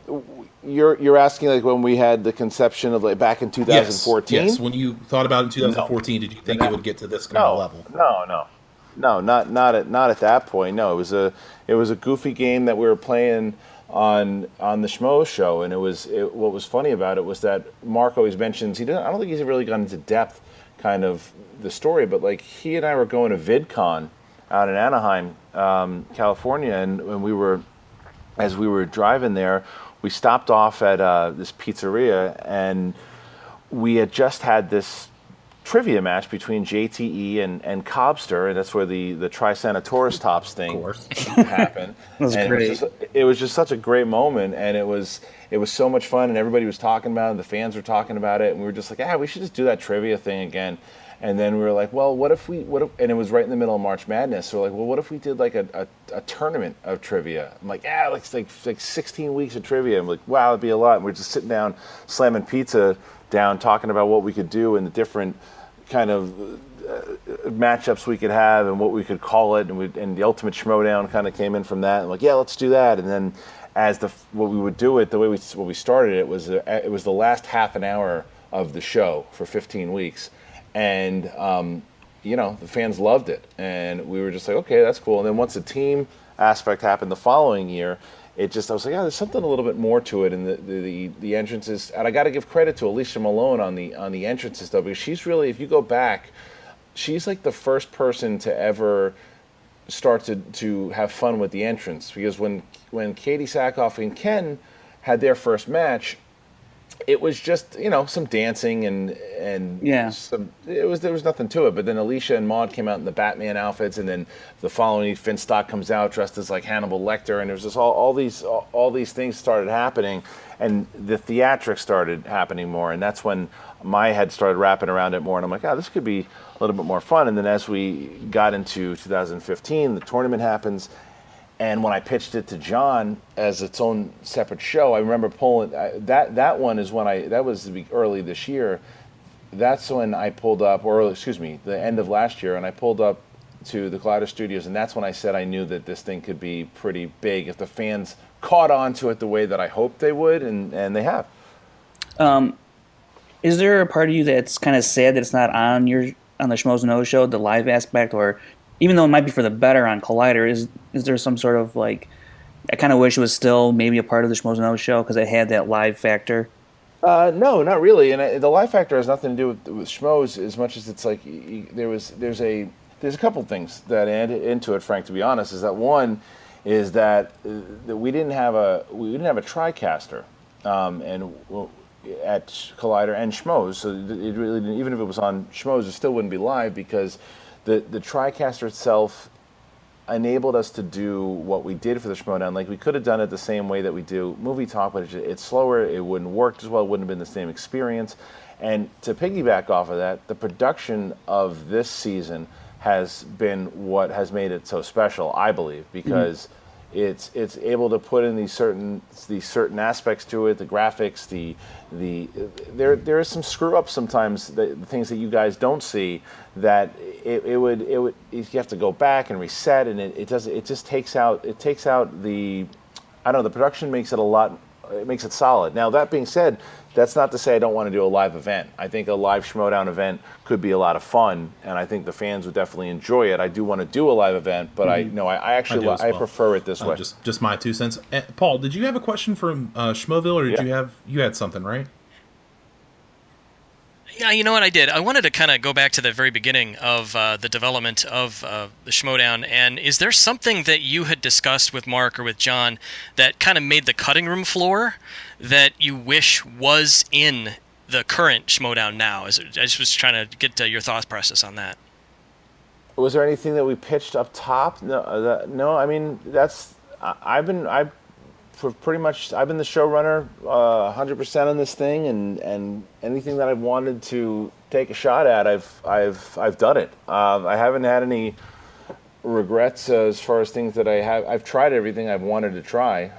you're asking like when we had the conception of like back in 2014? Yes. When you thought about it in 2014, did you think it would get to this kind of level? No, not at that point. No, it was a goofy game that we were playing on the Schmo show, and what was funny about it was that Mark always mentions I don't think he's really gone into depth kind of the story, but like he and I were going to VidCon out in Anaheim, California, and as we were driving there, we stopped off at this pizzeria, and we had just had this trivia match between JTE and Cobster, and that's where the Triceratops Tops thing happened. That was great. It was just such a great moment, and it was so much fun, and everybody was talking about it, and the fans were talking about it, and we were just like, we should just do that trivia thing again. And then we were like, well, what if, and it was right in the middle of March Madness. So we're like, well, what if we did like a tournament of trivia? I'm like, like 16 weeks of trivia. I'm like, wow, it'd be a lot. And we're just sitting down, slamming pizza down, talking about what we could do and the different kind of matchups we could have and what we could call it. And the ultimate Schmoedown kind of came in from that. I'm like, yeah, let's do that. And then what we would do it, the way we started it was the last half an hour of the show for 15 weeks. And, the fans loved it. And we were just like, okay, that's cool. And then once the team aspect happened the following year, I was like, there's something a little bit more to it. And the entrances, and I got to give credit to Alicia Malone on the entrances, though, because she's really, if you go back, she's like the first person to ever start to have fun with the entrance. Because when Katie Sackhoff and Ken had their first match, it was just some dancing and there was nothing to it. But then Alicia and Maude came out in the Batman outfits, and then the following week Finstock comes out dressed as like Hannibal Lecter, and there was just all these things started happening, and the theatrics started happening more, and that's when my head started wrapping around it more, and I'm like, this could be a little bit more fun. And then as we got into 2015, the tournament happens. And when I pitched it to John as its own separate show, I remember pulling that one is when that was early this year. That's when I pulled up, the end of last year, and I pulled up to the Collider Studios, and that's when I said I knew that this thing could be pretty big if the fans caught on to it the way that I hoped they would, and they have. Is there a part of you that's kind of sad that it's not on the Schmoes Know show, the live aspect, or even though it might be for the better on Collider, is there some sort of like, I kind of wish it was still maybe a part of the Schmoes Know show because it had that live factor? No, not really. And the live factor has nothing to do with Schmoes as much as it's like there's a couple things that add into it. Frank, to be honest, is that one is that we didn't have a TriCaster, and at Collider and Schmoes, so it really didn't, even if it was on Schmoes, it still wouldn't be live because the TriCaster itself enabled us to do what we did for the Schmoedown. Like, we could have done it the same way that we do Movie Talk, but it's slower, it wouldn't work as well, it wouldn't have been the same experience. And to piggyback off of that, the production of this season has been what has made it so special, I believe, because it's able to put in these certain aspects to it, the graphics, there is some screw ups sometimes, the things that you guys don't see, that it would you have to go back and reset, and it just takes out the, I don't know, the production makes it solid. Now, that being said, that's not to say I don't want to do a live event. I think a live Schmoedown event could be a lot of fun, and I think the fans would definitely enjoy it. I do want to do a live event, but I prefer it this way. Just my 2 cents. Paul, did you have a question from Schmoville, or you had something, right? Yeah, you know what I did? I wanted to kind of go back to the very beginning of the development of the Schmoedown, and is there something that you had discussed with Mark or with John that kind of made the cutting room floor that you wish was in the current Schmoedown now? I just was trying to get your thought process on that. Was there anything that we pitched up top? No. I mean, I've been the showrunner 100% on this thing, and anything that I've wanted to take a shot at, I've done it. I haven't had any regrets as far as things that I've tried everything I've wanted to try.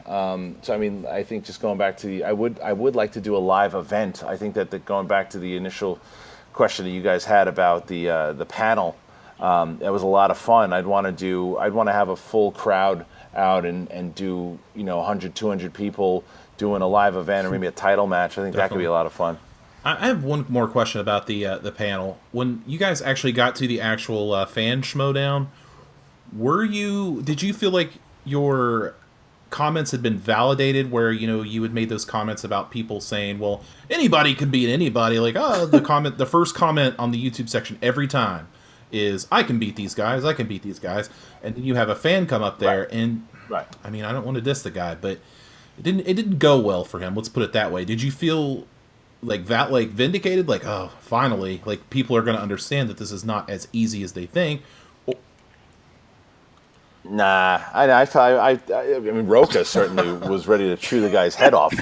So I mean, I think just going back to I would like to do a live event. I think that going back to the initial question that you guys had about the panel, it was a lot of fun. I'd want to have a full crowd out and do 100, 200 people doing a live event, or maybe a title match. I think that could be a lot of fun. I have one more question about the panel. When you guys actually got to the actual fan Schmoedown, did you feel like your comments had been validated, where you had made those comments about people saying, well, anybody could beat anybody, like the first comment on the YouTube section every time is, I can beat these guys, and then you have a fan come up there, and I mean, I don't want to diss the guy, but it didn't go well for him, let's put it that way. Did you feel like that, like vindicated, like, oh, finally, like people are going to understand that this is not as easy as they think? Nah, I mean, Rocha certainly was ready to chew the guy's head off,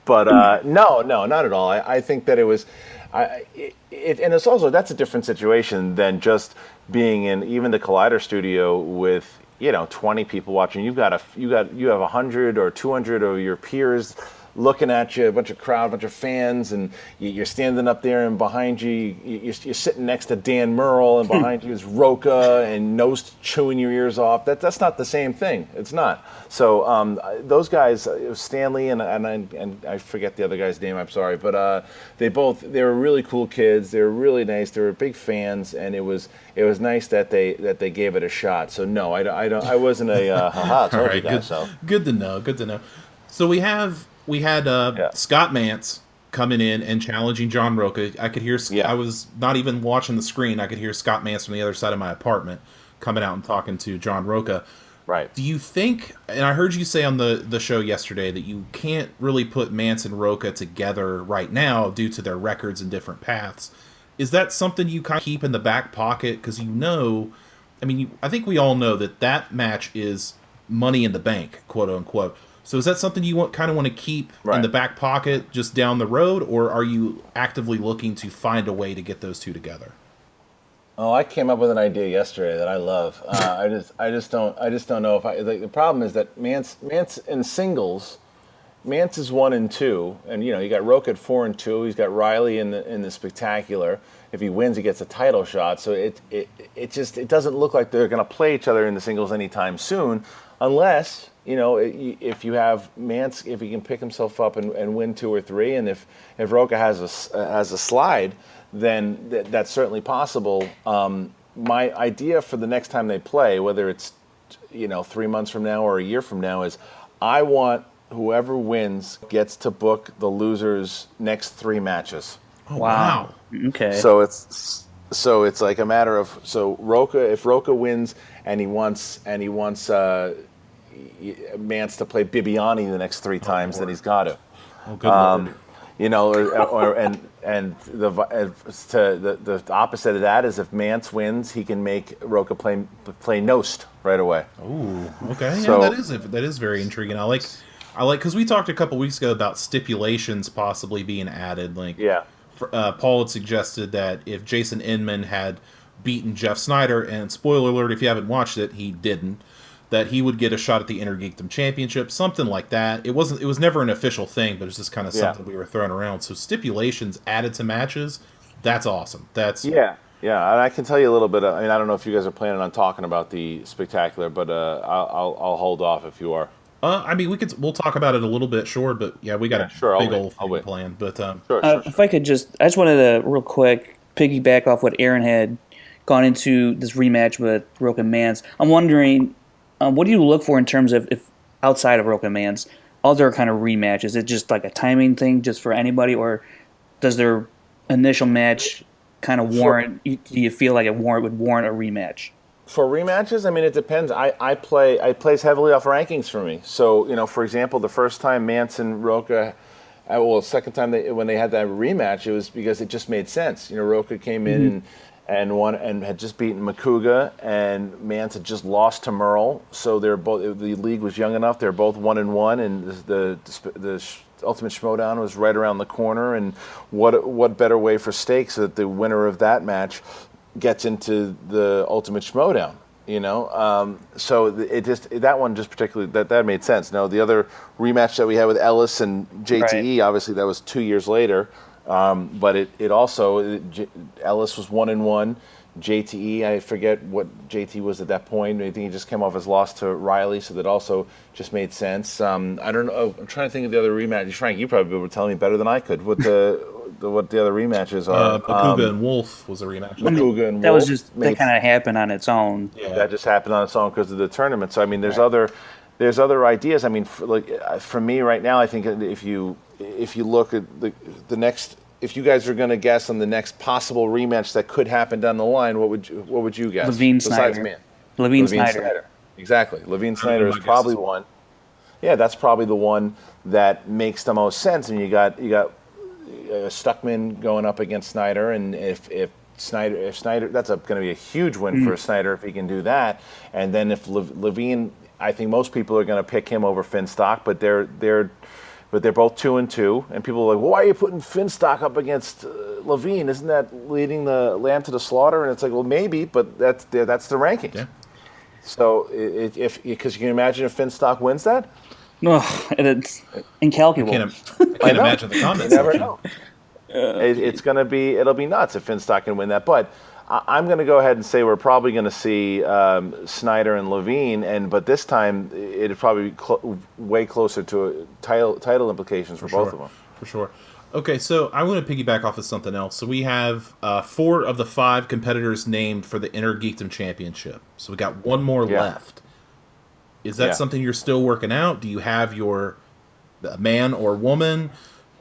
but no, not at all. I think that it was. and it's also, that's a different situation than just being in even the Collider studio with 20 people watching. You have 100 or 200 of your peers looking at you, a bunch of crowd, a bunch of fans, and you're standing up there, and behind you, you're sitting next to Dan Murrell, and behind you is Roca and Nose chewing your ears off. That's not the same thing. It's not. So those guys, Stanley and I forget the other guy's name. I'm sorry, but they were really cool kids. They were really nice. They were big fans, and it was nice that they gave it a shot. So no, I wasn't a haha. Told All right, you guys so. Good to know. Good to know. So we had Scott Mance coming in and challenging John Roca. I could hear. I was not even watching the screen. I could hear Scott Mance from the other side of my apartment coming out and talking to John Roca. Right. Do you think? And I heard you say on the show yesterday that you can't really put Mance and Roca together right now due to their records and different paths. Is that something you kind of keep in the back pocket? Because I think we all know that match is money in the bank, quote unquote. So is that something you want to keep in the back pocket just down the road, or are you actively looking to find a way to get those two together? Oh, I came up with an idea yesterday that I love. I just don't know if the problem is that Mance in singles, Mance is 1-2, and you got Roca at 4-2. He's got Riley in the Spectacular. If he wins, he gets a title shot. So it doesn't look like they're going to play each other in the singles anytime soon, unless if you have Mance, if he can pick himself up and win 2 or 3, and if Roca has a slide, then that's certainly possible. My idea for the next time they play, whether it's 3 months from now or a year from now, is I want whoever wins gets to book the loser's next 3 matches. Oh, wow. Okay. So it's like a matter of if Roca wins and he wants Mance to play Bibani the next 3 times, then he's got to. Oh, good Lord. The opposite of that is if Mance wins, he can make Roca play Nost right away. Oh, okay. So, yeah, that is very intriguing. I like because we talked a couple weeks ago about stipulations possibly being added. Paul had suggested that if Jason Inman had beaten Jeff Snyder, and spoiler alert, if you haven't watched it, he didn't, that he would get a shot at the Intergeekdom Championship, something like that. It was never an official thing, but it's just kind of something we were throwing around. So stipulations added to matches, that's awesome. Yeah, and I can tell you a little bit. I don't know if you guys are planning on talking about the Spectacular, but I'll hold off if you are. We'll talk about it a little bit, sure, but yeah, we got a big old thing planned. But sure. If I could I just wanted to real quick piggyback off what Aaron had gone into this rematch with Roca and Mance. I'm wondering, what do you look for in terms of if outside of Roca and Mance, other kind of rematch? Is it just like a timing thing, just for anybody, or does their initial match kind of warrant? Do you feel like would warrant a rematch? For rematches, it depends. I plays heavily off rankings for me. So, for example, the first time Mance and Roca, second time when they had that rematch, it was because it just made sense. Roca came in and won and had just beaten Makuga, and Mance had just lost to Merle. So the league was young enough. They're both 1-1, and the Ultimate Schmoedown was right around the corner. And what better way for stakes so that the winner of that match gets into the Ultimate Schmoedown, so that one just particularly that made sense. Now the other rematch that we had with Ellis and JTE, obviously that was 2 years later, but it also Ellis was 1-1. JTE, I forget what JT was at that point. I think he just came off his loss to Riley, so that also just made sense. I don't know. I'm trying to think of the other rematch. Frank, you probably would tell me better than I could what the other rematches are. Makuga and Wolf was a rematch. Makuga and that Wolf. Was just that kind of happened on its own. Yeah. That just happened on its own because of the tournament. So there's other ideas. For me right now, I think if you look at the next. If you guys are going to guess on the next possible rematch that could happen down the line, what would you guess? Levine Snyder. Levine Snyder. Exactly. Levine Snyder is probably one. Yeah, that's probably the one that makes the most sense. And you got Stuckman going up against Snyder, and if Snyder, that's going to be a huge win for Snyder if he can do that. And then if Levine, I think most people are going to pick him over Finstock, but but they're both 2-2, and people are like, well, why are you putting Finstock up against Levine? Isn't that leading the lamb to the slaughter? And it's like, well, maybe, but that's the rankings. Yeah. So because you can imagine if Finstock wins that. No, it's incalculable. I can't imagine the comments. You never know. It'll be nuts if Finstock can win that. But I'm going to go ahead and say we're probably going to see Snyder and Levine, but this time it'd probably be way closer to title implications for both of them. For sure. Okay, so I want to piggyback off of something else. So we have 4 of the 5 competitors named for the Inner Geekdom Championship. So we got one more left. Is that something you're still working out? Do you have your man or woman?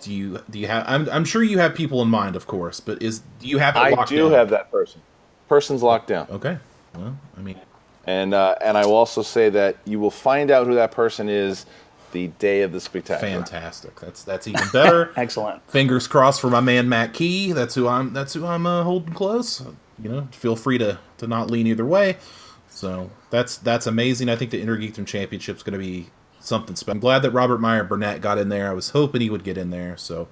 Do you have? I'm sure you have people in mind, of course, but do you have it locked down? I do have that person. Person's locked down. Okay. Well, I mean, and I will also say that you will find out who that person is the day of the spectacular. Fantastic. That's even better. Excellent. Fingers crossed for my man Matt Key. That's who I'm holding close. Feel free to not lean either way. So that's amazing. I think the Inner Geekdom Championship is going to be something special. I'm glad that Robert Meyer Burnett got in there. I was hoping he would get in there. So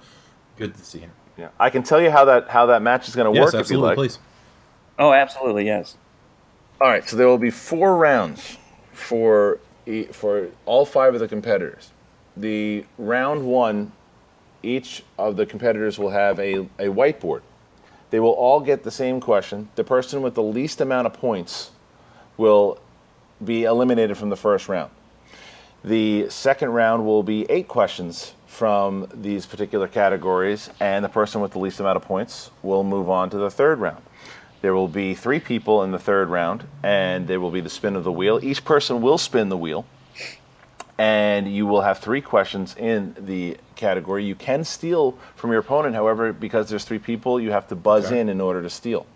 good to see him. Yeah, I can tell you how that match is going to work. Absolutely, if you like. Please. Oh, absolutely, yes. All right, so there will be 4 rounds for all 5 of the competitors. The round 1, each of the competitors will have a whiteboard. They will all get the same question. The person with the least amount of points will be eliminated from the first round. The second round will be 8 questions from these particular categories, and the person with the least amount of points will move on to the third round. There will be 3 people in the third round, and there will be the spin of the wheel. Each person will spin the wheel, and you will have 3 questions in the category. You can steal from your opponent, however, because there's 3 people, you have to buzz in order to steal.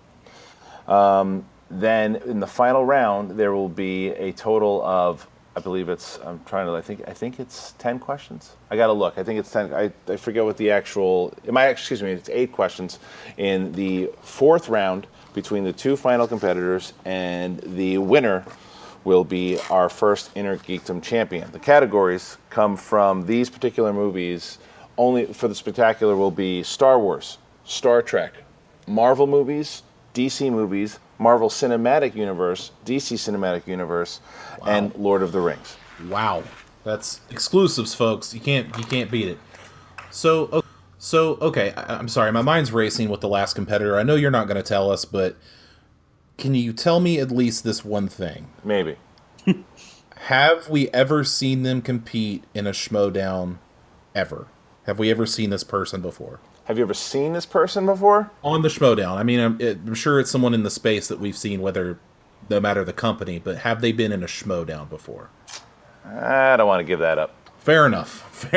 Then in the final round, there will be a total of, I think it's 10 questions. I got to look. I think it's 10. I forget what the actual, it's 8 questions in the 4th round between the 2 final competitors, and the winner will be our first Inner Geekdom champion. The categories come from these particular movies. Only for the spectacular will be Star Wars, Star Trek, Marvel movies, DC movies, Marvel Cinematic Universe, DC Cinematic Universe, and Lord of the Rings. Wow, that's exclusives, folks. You can't beat it. So okay, I'm sorry, my mind's racing with the last competitor. I know you're not going to tell us, but can you tell me at least this one thing? Maybe. Have we ever seen them compete in a Schmoedown ever? Have we ever seen this person before? Have you ever seen this person before? On the Schmoedown. I mean, I'm sure it's someone in the space that we've seen, no matter the company, but have they been in a Schmoedown before? I don't want to give that up. Fair enough.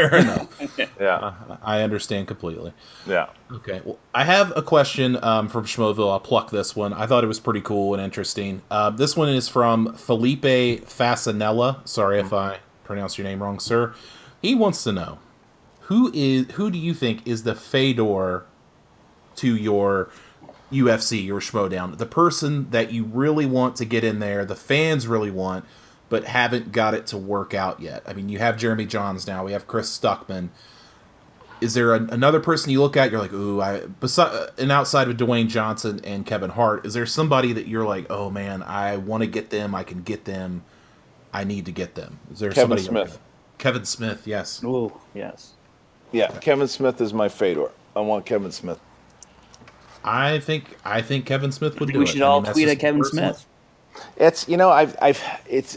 Yeah. I understand completely. Yeah. Okay. Well, I have a question from Schmoeville. I'll pluck this one. I thought it was pretty cool and interesting. This one is from Felipe Fasanella. Sorry if I pronounced your name wrong, sir. He wants to know, who do you think is the Fedor to your UFC, your Schmoedown? The person that you really want to get in there, the fans really want, but haven't got it to work out yet. I mean, you have Jeremy Johns now. We have Chris Stuckman. Is there another person you look at, you're like, ooh, and outside of Dwayne Johnson and Kevin Hart, is there somebody that you're like, oh man, I want to get them, I can get them, I need to get them? Is there Kevin somebody Smith? Kevin Smith, yes. Oh, yes. Yeah, Kevin Smith is my Fedor. I want Kevin Smith. I think Kevin Smith would do it. We should all tweet at Kevin Smith. It's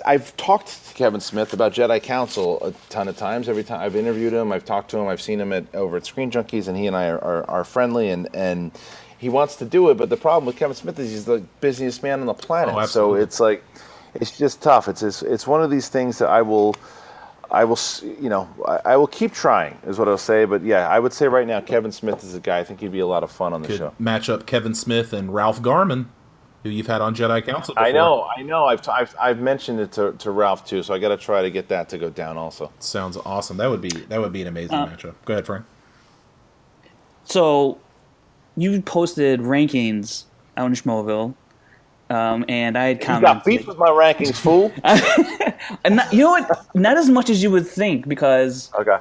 I've talked to Kevin Smith about Jedi Council a ton of times. Every time I've interviewed him, I've talked to him, I've seen him over at Screen Junkies, and he and I are friendly, and he wants to do it. But the problem with Kevin Smith is he's the busiest man on the planet. Oh, so it's like, it's just tough. It's one of these things that I will keep trying, is what I'll say. But yeah, I would say right now Kevin Smith is a guy. I think he'd be a lot of fun on the show. Match up Kevin Smith and Ralph Garman, who you've had on Jedi Council before. I know. I've mentioned it to Ralph too, so I got to try to get that to go down also. Sounds awesome. That would be an amazing matchup. Go ahead, Frank. So, you posted rankings out in Schmoeville, and I had commented. You got beef with my rankings, fool. And you know what? Not as much as you would think, because Okay.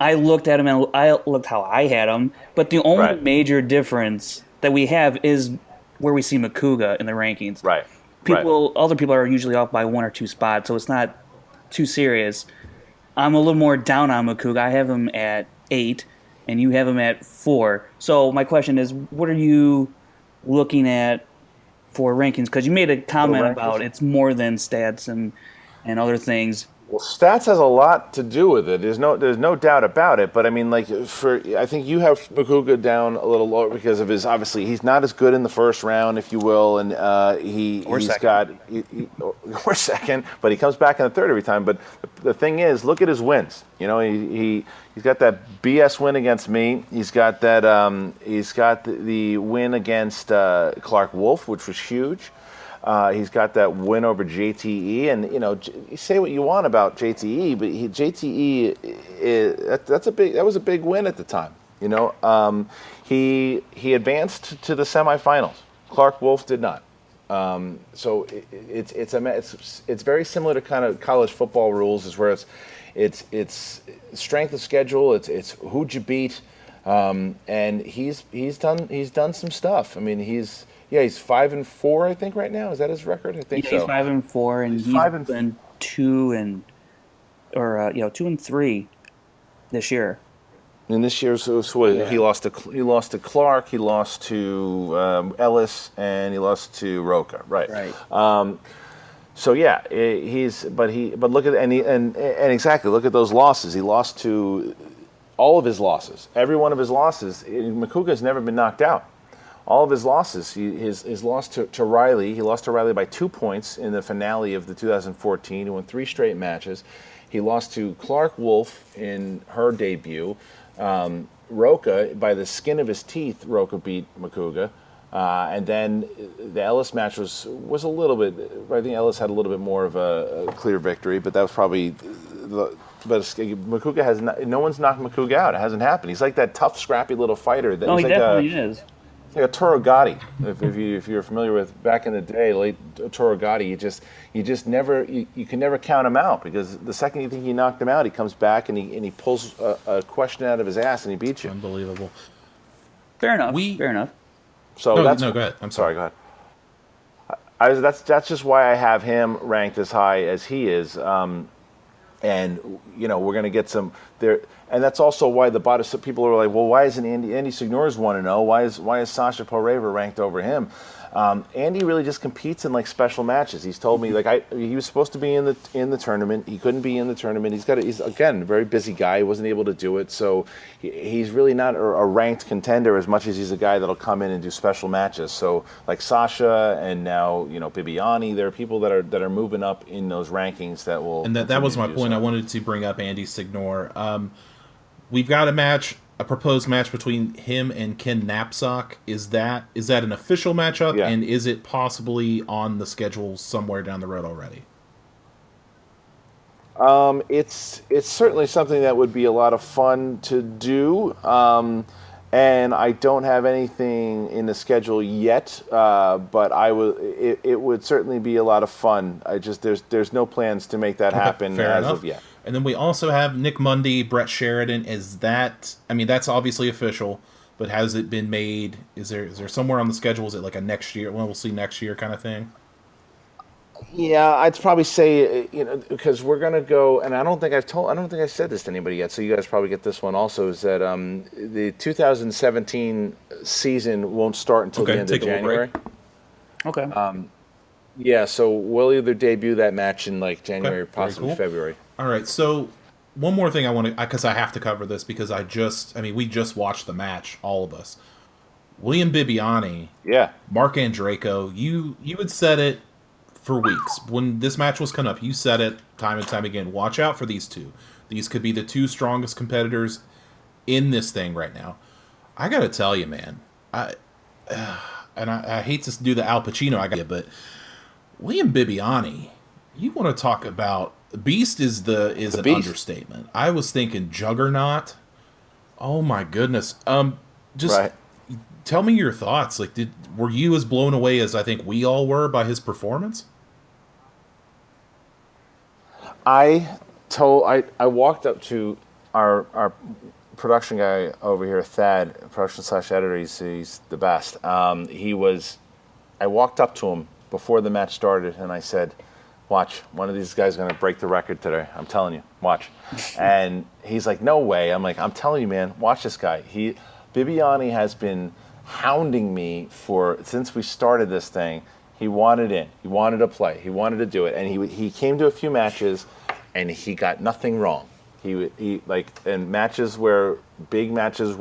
I looked at him and I looked how I had him, but the only Right. major difference that we have is where we see Makuga in the rankings. Right. Other people are usually off by 1 or 2 spots, so it's not too serious. I'm a little more down on Makuga. I have him at 8, and you have him at 4. So my question is, what are you looking at for rankings? Because you made a comment about it's more than stats and other things. Well, stats has a lot to do with it. There's no doubt about it. But I mean, like I think you have Makuga down a little lower because of his. Obviously, he's not as good in the first round, if you will, and we're second, but he comes back in the third every time. But the thing is, look at his wins. You know, he's got that BS win against me. He's got that. He's got the win against Clark Wolf, which was huge. He's got that win over JTE, and you know, you say what you want about JTE, but that was a big win at the time. You know, he advanced to the semifinals. Clark Wolf did not. So it's very similar to kind of college football rules, is where it's strength of schedule. It's who'd you beat, and he's done some stuff. I mean, he's 5-4, I think, right now. Is that his record? I think so. He's 5-4, and he's been 2 and 3 this year. And this year, he lost to Clark, he lost to Ellis, and he lost to Roca. Right. So yeah, but look at and exactly look at those losses. He lost to all of his losses, every one of his losses. Makuga has never been knocked out. All of his losses, his loss to Riley, he lost to Riley by 2 points in the finale of the 2014. He won 3 straight matches. He lost to Clark Wolf in her debut. Roca, by the skin of his teeth, Roca beat Makuga. And then the Ellis match was a little bit, I think Ellis had a little bit more of a clear victory, but that was probably, but Makuga has, no one's knocked Makuga out. It hasn't happened. He's like that tough, scrappy little fighter. He definitely is. It's like a Toro Gotti. If you're familiar with back in the day, late Toro Gotti, you just never you can never count him out, because the second you think you knocked him out, he comes back and he pulls a question out of his ass and he beats you. Unbelievable. Fair enough. Fair enough. So go ahead. I'm sorry. Go ahead. That's just why I have him ranked as high as he is. And you know, we're going to get some there, and that's also why the bottom people are like, well, why isn't Andy Signore's 1-0? Why is Sasha Poreva ranked over him? Andy really just competes in like special matches. He's told me he was supposed to be in the tournament. He couldn't be in the tournament. He's again a very busy guy. He wasn't able to do it. So he's really not a ranked contender as much as he's a guy that'll come in and do special matches. So like Sasha and now Bibani, there are people that are moving up in those rankings that will. And that was my point. I wanted to bring up Andy Signore. We've got a proposed match between him and Ken Knapsack. Is that an official matchup? Yeah. And is it possibly on the schedule somewhere down the road already? It's certainly something that would be a lot of fun to do. And I don't have anything in the schedule yet, but it would certainly be a lot of fun. There's no plans to make that happen as of yet. And then we also have Nick Mundy, Brett Sheridan. That's obviously official, but has it been made? Is there somewhere on the schedule? Is it like a next year? Well, we'll see next year kind of thing. Yeah, I'd probably say, because we're gonna go, and I don't think I said this to anybody yet. So you guys probably get this one also. Is that the 2017 season won't start until the end of January. Okay. Yeah, so we'll either debut that match in like January, possibly February. All right, so one more thing I want to, because I have to cover this, because we just watched the match, all of us. William Bibbiani, Mark Andreyko, you had said it for weeks. When this match was coming up, you said it time and time again, watch out for these two. These could be the two strongest competitors in this thing right now. I got to tell you, man, I hate to do the Al Pacino, but William Bibbiani, you want to talk about Beast is an understatement. I was thinking Juggernaut. Oh my goodness. Tell me your thoughts. Like, were you as blown away as I think we all were by his performance? I walked up to our production guy over here, Thad, production/editor, he's the best. I walked up to him before the match started, and I said, "Watch, one of these guys is going to break the record today. I'm telling you, watch." And he's like, "No way." I'm like, "I'm telling you, man, watch this guy. Bibani has been hounding me since we started this thing. He wanted in. He wanted to play. He wanted to do it. And he came to a few matches, and he got nothing wrong. He in big matches where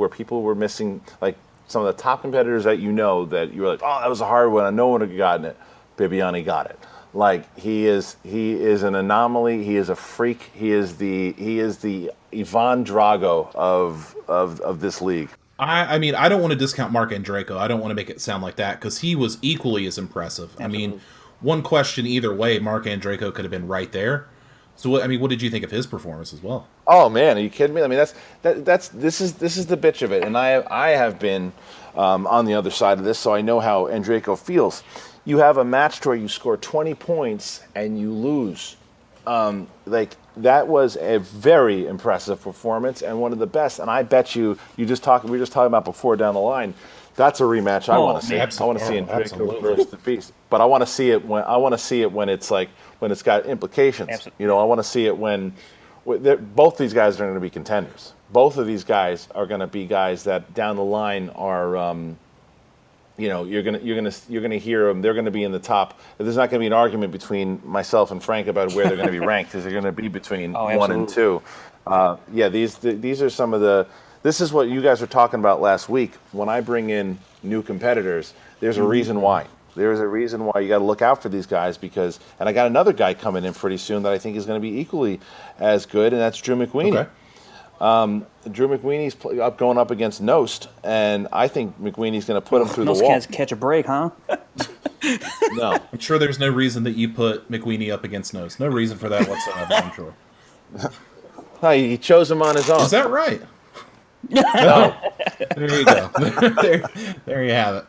people were missing, like some of the top competitors that that you were like, oh, that was a hard one. No one would have gotten it. Bibani got it. Like he is an anomaly. He is a freak. He is the Ivan Drago of this league." I mean, I don't want to discount Mark Andreyko. I don't want to make it sound like that, because he was equally as impressive. Absolutely. I mean, one question either way, Mark Andreyko could have been right there. So, what did you think of his performance as well? Oh man, are you kidding me? I mean, this is the bitch of it, and I have been on the other side of this, so I know how Andreyko feels. You have a match where you score 20 points and you lose. That was a very impressive performance and one of the best. And I bet we were just talking about before down the line. That's a rematch I want to see. I want to see Andreyko versus the Beast, but I want to see it when it's got implications. Absolutely. I want to see it when both these guys are going to be contenders. Both of these guys are going to be guys that down the line are. You're gonna hear them. They're gonna be in the top. There's not gonna be an argument between myself and Frank about where they're gonna be ranked. Because they're gonna be between 1 and 2. These are some of the. This is what you guys were talking about last week. When I bring in new competitors, there's a reason why. There's a reason why you got to look out for these guys and I got another guy coming in pretty soon that I think is going to be equally as good, and that's Drew McWeeny. Okay. Drew McWeeney's going up against Nost, and I think McWeeney's going to put him through the wall. Nost can't catch a break, huh? No. I'm sure there's no reason that you put McWeeny up against Nost. No reason for that whatsoever, I'm sure. No, he chose him on his own. Is that right? No. There you go. there you have it.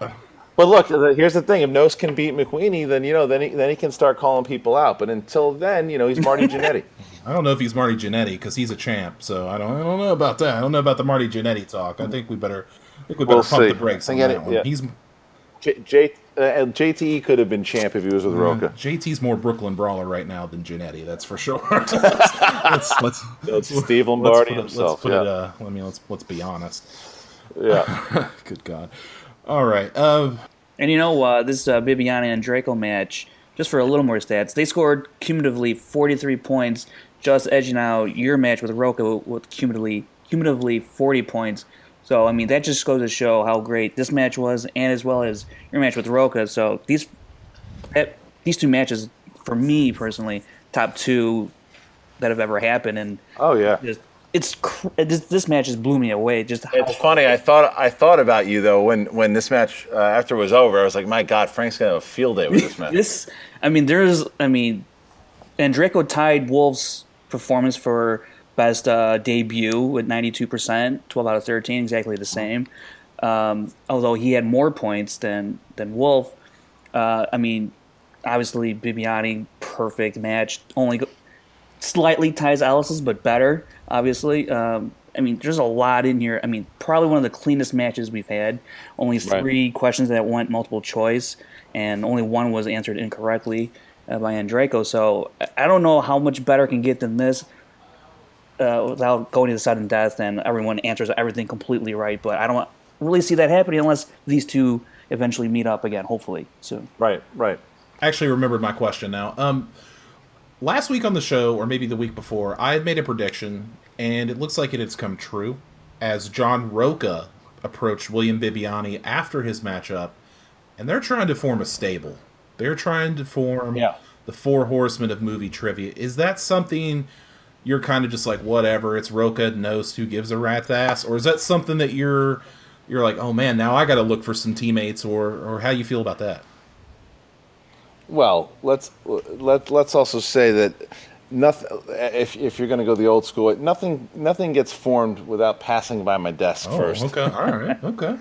But look, here's the thing: if Nost can beat McWeeny, then he can start calling people out. But until then, he's Marty Jannetty. I don't know if he's Marty Jannetty because he's a champ. So I don't know about that. I don't know about the Marty Jannetty talk. I think we better pump the brakes on that one. Yeah. He's JTE could have been champ if he was with Roca. JT's more Brooklyn Brawler right now than Jannetty. That's for sure. Let's Steve Lombardi himself. Let's be honest. Yeah. Good God. All right. And this Bibani and Draco match, just for a little more stats, they scored cumulatively 43 points, just edging out your match with Roca with cumulatively 40 points. So, I mean, that just goes to show how great this match was, and as well as your match with Roca. So, these two matches, for me personally, top 2 that have ever happened. And oh yeah, this match just blew me away. It's funny. I thought about you though when this match after it was over. I was like, my God, Frank's gonna have a field day with this match. And Draco tied Wolf's performance for best debut with 92%, 12 out of 13, exactly the same. Although he had more points than Wolf. Obviously Bibani, perfect match. Only slightly ties Alice's, but better, obviously. There's a lot in here. Probably one of the cleanest matches we've had. Only 3 questions that went multiple choice, and only 1 was answered incorrectly by Andreyko. So I don't know how much better can get than this without going to the sudden death and everyone answers everything completely right. But I don't really see that happening unless these two eventually meet up again, hopefully soon. Right. I actually remembered my question now. Last week on the show, or maybe the week before, I had made a prediction, and it looks like it has come true, as John Roca approached William Bibani after his matchup, and they're trying to form a stable. They're trying to form the 4 horsemen of movie trivia. Is that something you're kind of just like, whatever, it's Roca, Nost, who gives a rat's ass? Or is that something that you're like, oh man, now I got to look for some teammates, or how you feel about that? Well, let's also say that nothing. If you're going to go the old school, nothing gets formed without passing by my desk first. Okay, all right, okay.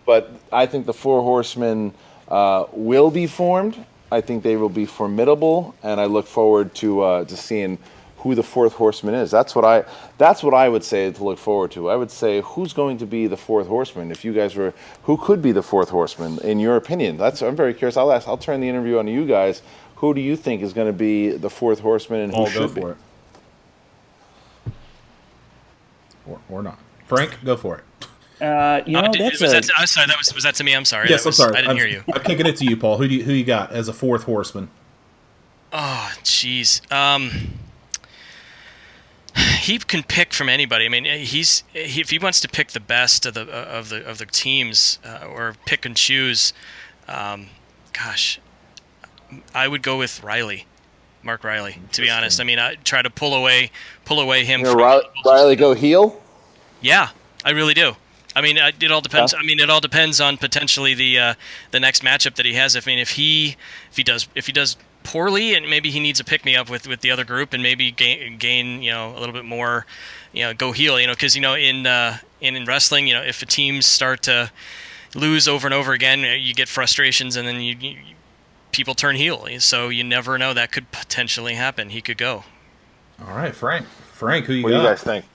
But I think the 4 horsemen will be formed. I think they will be formidable, and I look forward to seeing who the fourth horseman is. That's what I would say to look forward to. I would say, who's going to be the fourth horseman? If you guys were, who could be the fourth horseman in your opinion? I'm very curious. I'll turn the interview on to you guys. Who do you think is going to be the fourth horseman, and who should be? It. Or not. Frank, go for it. Was that to me? I'm sorry. Yes, I'm sorry. I didn't hear you. I'm kicking it to you, Paul. Who you got as a fourth horseman? Oh, jeez. He can pick from anybody. I mean, if he wants to pick the best of the teams or pick and choose, gosh, I would go with Mark Riley. To be honest, I mean, I try to pull away him. Riley go heel? Yeah, I really do. I mean, it all depends. I mean, it all depends on potentially the next matchup that he has. If he does poorly, and maybe he needs a pick me up with the other group, and maybe gain a little bit more, go heel, because in wrestling, if the teams start to lose over and over again, you get frustrations, and then people turn heel. So you never know, that could potentially happen. He could go. All right, Frank, who you got? What do you guys think?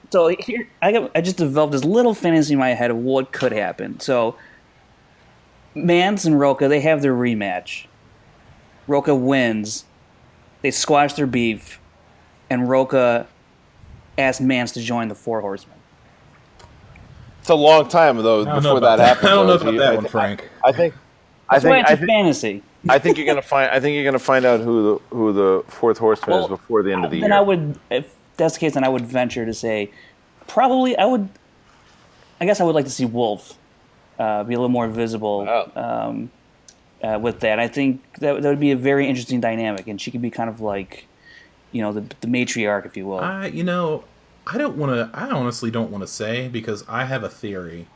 So here, I just developed this little fantasy in my head of what could happen. So Mance and Roca, they have their rematch. Roca wins. They squash their beef, and Roca asks Mance to join the Four Horsemen. It's a long time though before that happens. I don't know about that one, Frank. I think it's fantasy. I think you're gonna find out who the fourth horseman is before the end of the year. Then if that's the case, then I would venture to say, probably I guess I would like to see Wolf be a little more visible with that. I think that would be a very interesting dynamic, and she could be kind of like, the matriarch, if you will. I honestly don't want to say, because I have a theory,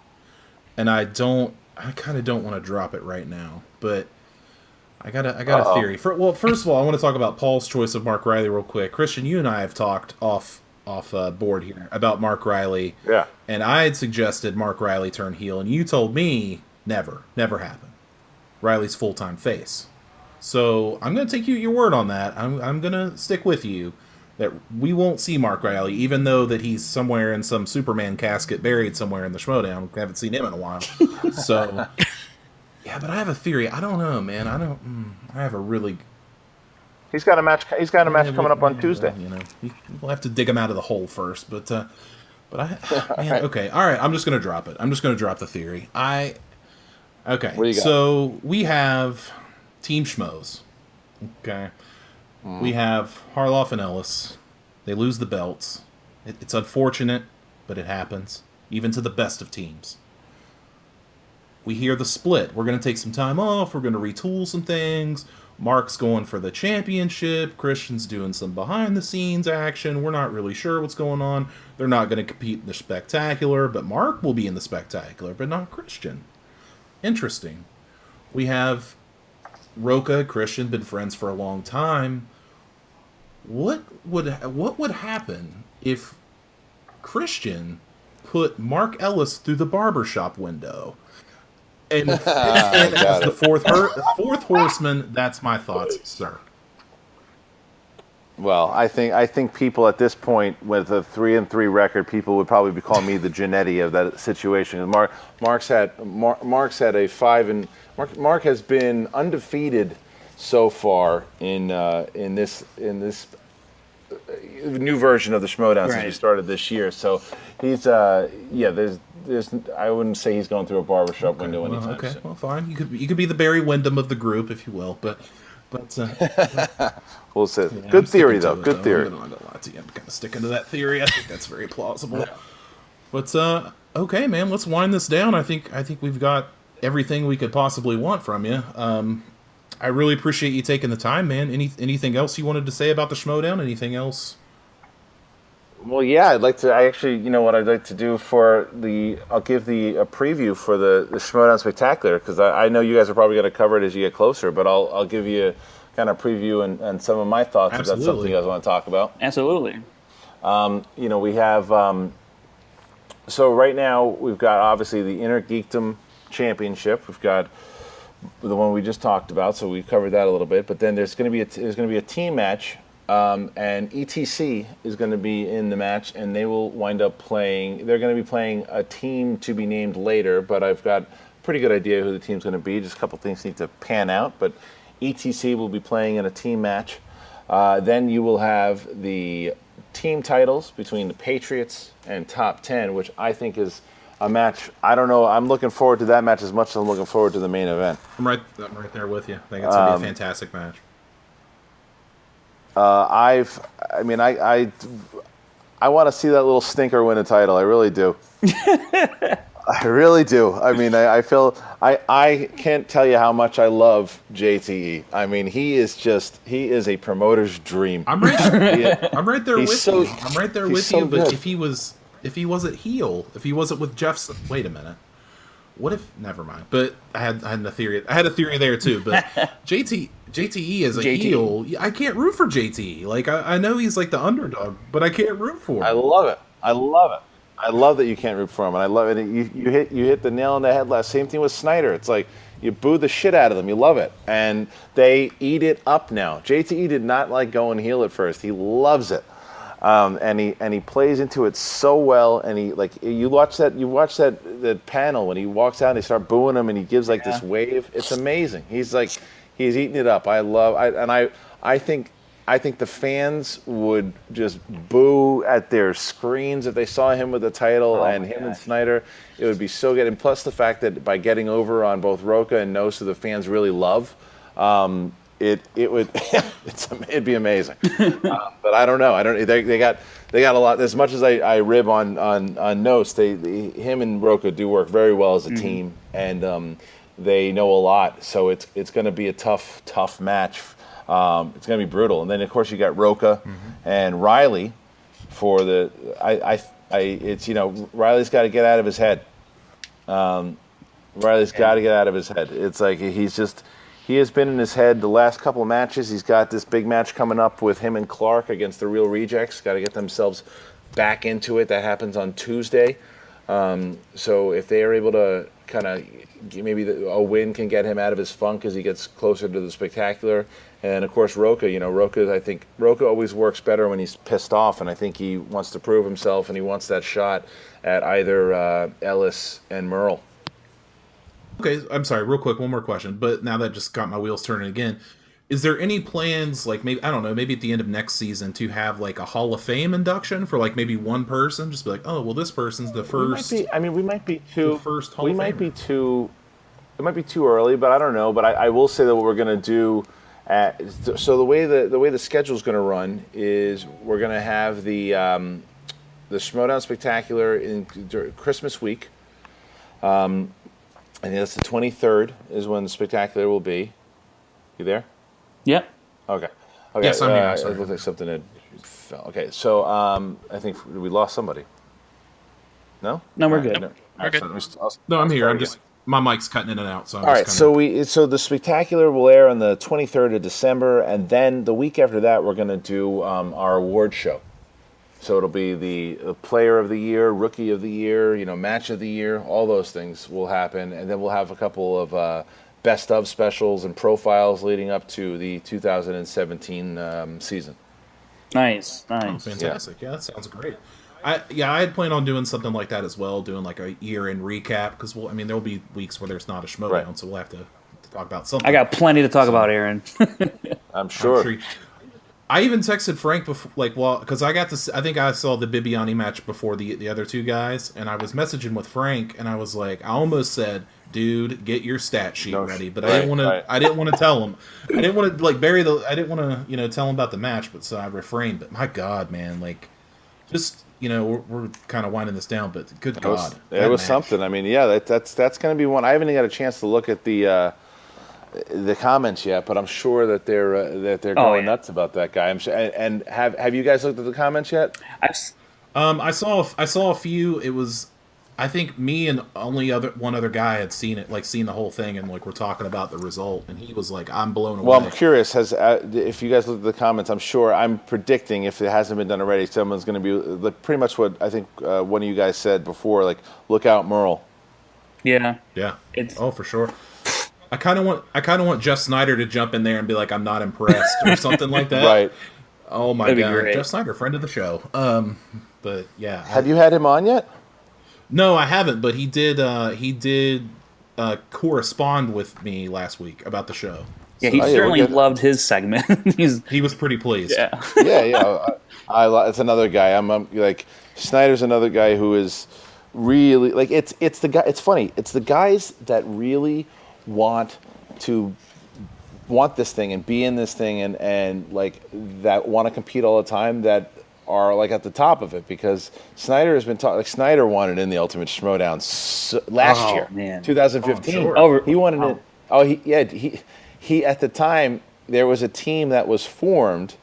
and I kind of don't want to drop it right now, but I got a theory. First of all, I want to talk about Paul's choice of Mark Riley real quick. Kristian, you and I have talked off board here about Mark Riley. Yeah. And I had suggested Mark Riley turn heel, and you told me never happen. Riley's full-time face. So I'm going to take your word on that. I'm going to stick with you that we won't see Mark Riley, even though that he's somewhere in some Superman casket buried somewhere in the Schmoedown. We haven't seen him in a while. So... Yeah, but I have a theory. I don't know, man. I have a really. He's got a match. He's got a match coming up on Tuesday. We'll have to dig him out of the hole first. But okay, all right. I'm just gonna drop it. I'm just gonna drop the theory. Okay. What do you got? So we have Team Schmoes. Okay. We have Harloff and Ellis. They lose the belts. It's unfortunate, but it happens, even to the best of teams. We hear the split. We're going to take some time off. We're going to retool some things. Mark's going for the championship. Kristian's doing some behind-the-scenes action. We're not really sure what's going on. They're not going to compete in the spectacular, but Mark will be in the spectacular, but not Kristian. Interesting. We have Roca, Kristian, been friends for a long time. What would happen if Kristian put Mark Ellis through the barbershop window? And as the fourth horseman, that's my thoughts, sir. Well, I think people at this point, with a 3-3 record, people would probably be calling me the Genetti of that situation. Mark has been undefeated so far in this new version of the Schmoedown since we started this year. So he's I wouldn't say he's going through a barbershop window anytime soon. Well, fine. You could be the Barry Windham of the group, if you will. But we'll say good theory though. Good theory. I'm kind of sticking to that theory. I think that's very plausible. But okay, man. Let's wind this down. I think we've got everything we could possibly want from you. I really appreciate you taking the time, man. Anything else you wanted to say about the Schmoedown? Anything else? Well, yeah, I'd like to. What I'd like to do I'll give a preview for the Schmoedown Spectacular, because I know you guys are probably going to cover it as you get closer, but I'll give you kind of preview and some of my thoughts. Absolutely. If that's something you guys want to talk about. Absolutely. We have. So right now we've got obviously the Inner Geekdom Championship. We've got the one we just talked about, so we covered that a little bit. But then there's going to be a team match and ETC is going to be in the match, and they will wind up playing. They're going to be playing a team to be named later, but I've got a pretty good idea who the team's going to be. Just a couple things need to pan out, but ETC will be playing in a team match. Then you will have the team titles between the Patriots and Top 10, which I think is a match. I don't know. I'm looking forward to that match as much as I'm looking forward to the main event. I'm right there with you. I think it's going to be a fantastic match. I want to see that little stinker win a title. I really do. I really do. I mean, I feel I can't tell you how much I love JTE. I mean, he is a promoter's dream. I'm right there with you. I'm right there with you. But good. if he wasn't heel, if he wasn't with Jeff's, wait a minute. What if? Never mind. But I had a theory. I had a theory there too. But JTE as a heel, I can't root for JTE. Like I know he's like the underdog, but I can't root for him. I love it. I love that you can't root for him, and I love it. You hit the nail on the head last. Same thing with Snyder. It's like you boo the shit out of them. You love it, and they eat it up now. JTE did not like going heel at first. He loves it. And he plays into it so well, and you watch that panel when he walks out and they start booing him and he gives this wave. It's amazing. He's eating it up. I think the fans would just boo at their screens if they saw him with the title and him and Snyder. It would be so good. And plus the fact that by getting over on both Roca and Noce, who the fans really love, it would it'd be amazing. But I don't know. They got a lot. As much as I rib on Noce, him and Roca do work very well as a team, and they know a lot. So it's going to be a tough match. It's going to be brutal. And then of course you got Roca and Riley for the. Riley's got to get out of his head. Riley's got to get out of his head. It's like he has been in his head the last couple of matches. He's got this big match coming up with him and Clark against the Real Rejects. Got to get themselves back into it. That happens on Tuesday. So if they are able to kind of maybe a win can get him out of his funk as he gets closer to the Spectacular. And of course Roca, I think Roca always works better when he's pissed off, and I think he wants to prove himself, and he wants that shot at either Ellis and Merle. Okay, I'm sorry, real quick, one more question. But now that just got my wheels turning again, is there any plans, like maybe I don't know, maybe at the end of next season to have like a Hall of Fame induction for like maybe one person? Just be like, oh, well, this person's the first. We might be too. The first Hall of Famer. It might be too early, but I don't know. But I will say that what we're going to do. So the way the schedule is going to run is we're going to have the Schmoedown Spectacular during Christmas week. I think that's the 23rd is when the Spectacular will be. You there? Yep. Okay. Yes, I'm here. It looks like something had fell. Okay, so I think we lost somebody. No? No, we're good. Nope. We're good. No, I'm here. My mic's cutting in and out. So all right. So the Spectacular will air on the 23rd of December, and then the week after that, we're going to do our award show. So it'll be the Player of the Year, Rookie of the Year, Match of the Year. All those things will happen, and then we'll have a couple of best of specials and profiles leading up to the 2017 season. Nice. Oh, fantastic. Yeah, that sounds great. I had planned on doing something like that as well, doing like a year-end recap, because there'll be weeks where there's not a Schmoedown, so we'll have to talk about something. I got plenty to talk about, Aaron. I'm sure. I even texted Frank before, because I think I saw the Bibani match before the other two guys, and I was messaging with Frank, and I was like, I almost said, dude, get your stat sheet ready, but I didn't want to. I didn't want to tell him. I didn't want to bury the. I didn't want to tell him about the match, but so I refrained. But my God, man, just. We're kind of winding this down, but good God. It was something. I mean, yeah, that's going to be one. I haven't even got a chance to look at the comments yet, but I'm sure that they're going nuts about that guy. I'm sure. And have you guys looked at the comments yet? I saw a few. It was, I think me and only one other guy had seen it, seen the whole thing, and we're talking about the result, and he was like, "I'm blown away." Well, I'm curious. If you guys looked at the comments, I'm predicting if it hasn't been done already, someone's going to be pretty much what I think one of you guys said before, look out, Merle. Yeah. Yeah. For sure. I kind of want Jeff Snyder to jump in there and be like, "I'm not impressed" or something like that. Right. Oh my That'd be God, great. Jeff Snyder, friend of the show. But yeah, Have you had him on yet? No, I haven't. But he did. He did correspond with me last week about the show. Yeah, So he certainly we'll get- loved his segment. he was pretty pleased. Yeah. Yeah. It's another guy. I'm like Snyder's another guy who is really like it's the guy. It's funny. It's the guys that really want this thing and be in this thing and like that want to compete all the time that are like at the top of it, because Snyder has been like Snyder wanted in the Ultimate Schmoedown last year, man. 2015. Sure. He wanted it. Oh, he at the time there was a team that was formed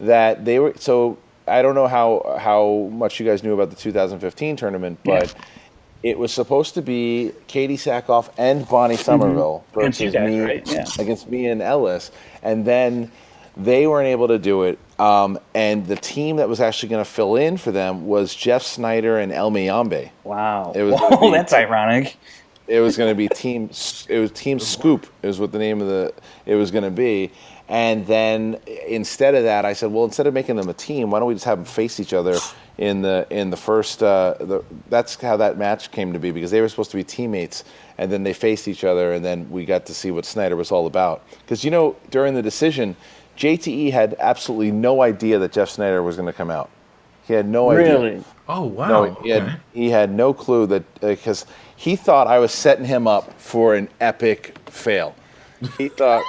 that they were. So I don't know how much you guys knew about the 2015 tournament, but it was supposed to be Katie Sackhoff and Bonnie Somerville Against you versus guys, me, right? Yeah. against me and Ellis, and then they weren't able to do it. And the team that was actually going to fill in for them was Jeff Snyder and El Mayambe. Wow. It was gonna Whoa, be- that's ironic. It was going to be Team Scoop is what the name of it was going to be. And then instead of that, I said, well, instead of making them a team, why don't we just have them face each other in the first? That's how that match came to be, because they were supposed to be teammates, and then they faced each other, and then we got to see what Snyder was all about. Because during the decision, JTE had absolutely no idea that Jeff Snyder was going to come out. He had no idea. Really? Oh wow. No, he had no clue that, because he thought I was setting him up for an epic fail. He thought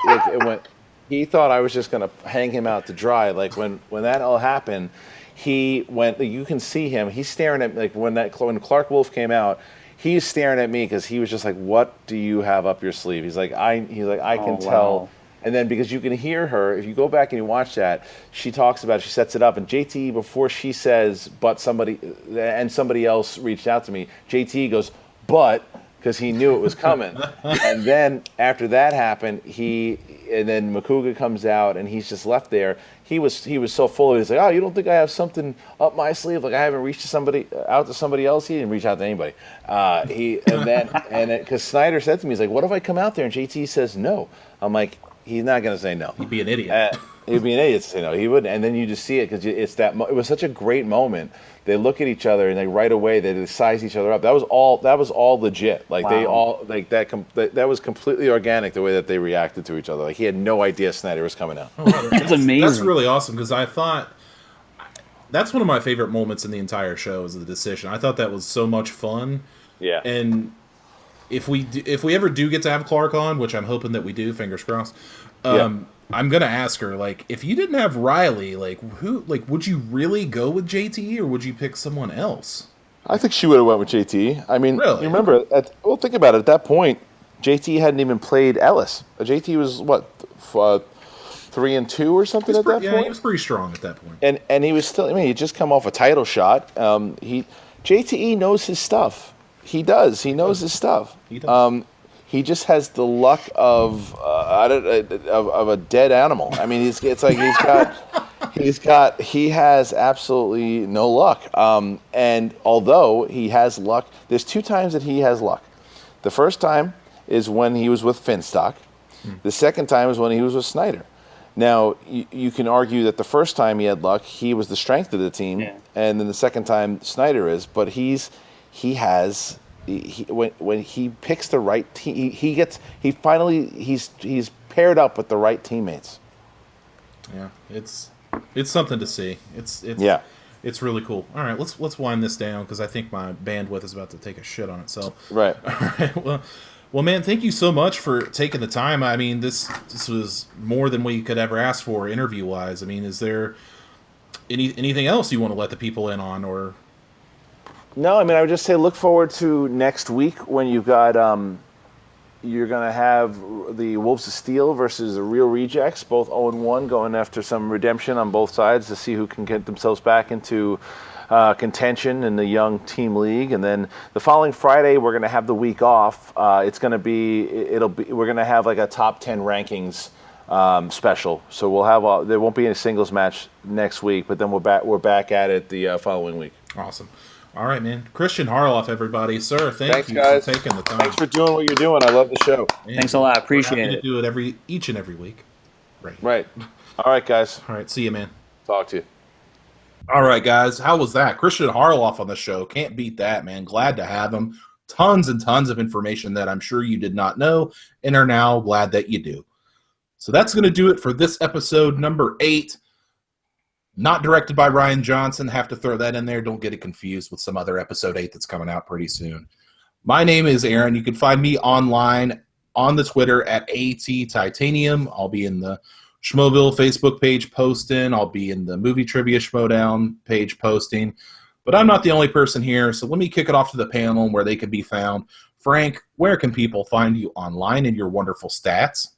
He thought I was just going to hang him out to dry. Like when that all happened, he went. You can see him. He's staring at like when Clark Wolf came out. He's staring at me because he was just like, "What do you have up your sleeve?" He's like, I can tell. Wow. And then because you can hear her, if you go back and you watch that, she talks about it, she sets it up. And JT, before she says, but somebody else reached out to me, JT goes, but, because he knew it was coming. And then after that happened, and then Makuga comes out and he's just left there. He was so full of it. He's like, oh, you don't think I have something up my sleeve? Like I haven't reached out to somebody else? He didn't reach out to anybody. Because Snyder said to me, he's like, what if I come out there? And JT says no. I'm like, he's not going to say no. He'd be an idiot. He'd be an idiot to say no. He wouldn't. And then you just see it because it was such a great moment. They look at each other and they right away they size each other up. That was all legit. Like they all like that was completely organic the way that they reacted to each other. Like he had no idea Snyder was coming out. Oh, wow. That's amazing. That's really awesome, because I thought that's one of my favorite moments in the entire show is the decision. I thought that was so much fun. Yeah. And if we ever do get to have Clark on, which I'm hoping that we do, fingers crossed, I'm gonna ask her, like, if you didn't have Riley, like, would you really go with JT or would you pick someone else? I think she would have went with JT. I mean, Really? you remember? Think about it. At that point, JT hadn't even played Ellis. JT was what 3-2 or something at that Yeah, point. he was pretty strong at that point. And he was still. I mean, he just come off a title shot. JTE knows his stuff. He does. He knows his stuff. He does. He just has the luck of a dead animal. I mean, he has absolutely no luck. And although he has luck, there's 2 times that he has luck. The first time is when he was with Finstock. The second time is when he was with Snyder. Now, you can argue that the first time he had luck, he was the strength of the team, and then the second time Snyder is. But he's when he picks the right team, he's paired up with the right teammates. Yeah, it's something to see. It's really cool. All right, let's wind this down because I think my bandwidth is about to take a shit on itself. Right. All right. Well, man, thank you so much for taking the time. I mean, this was more than we could ever ask for interview wise. I mean, is there anything else you want to let the people in on, or? No, I mean, I would just say look forward to next week when you've got you're going to have the Wolves of Steel versus the Real Rejects, both 0-1, going after some redemption on both sides to see who can get themselves back into contention in the Young Team League. And then the following Friday, we're going to have the week off. We're going to have like a top 10 rankings special. So we'll have there won't be any singles match next week, but then we're back at it the following week. Awesome. All right, man. Kristian Harloff, everybody. Sir, thanks you guys. for taking the time. Thanks for doing what you're doing. I love the show. Man, Thanks a lot. Appreciate we're happy it. to do it each and every week. Right. All right, guys. All right. See you, man. Talk to you. All right, guys. How was that? Kristian Harloff on the show. Can't beat that, man. Glad to have him. Tons and tons of information that I'm sure you did not know and are now glad that you do. So that's going to do it for this episode number 8. Not directed by Ryan Johnson. Have to throw that in there. Don't get it confused with some other episode 8 that's coming out pretty soon. My name is Aaron. You can find me online on the Twitter at ATTitanium. I'll be in the Schmoeville Facebook page posting. I'll be in the Movie Trivia Schmoedown page posting. But I'm not the only person here, so let me kick it off to the panel where they can be found. Frank, where can people find you online and your wonderful stats?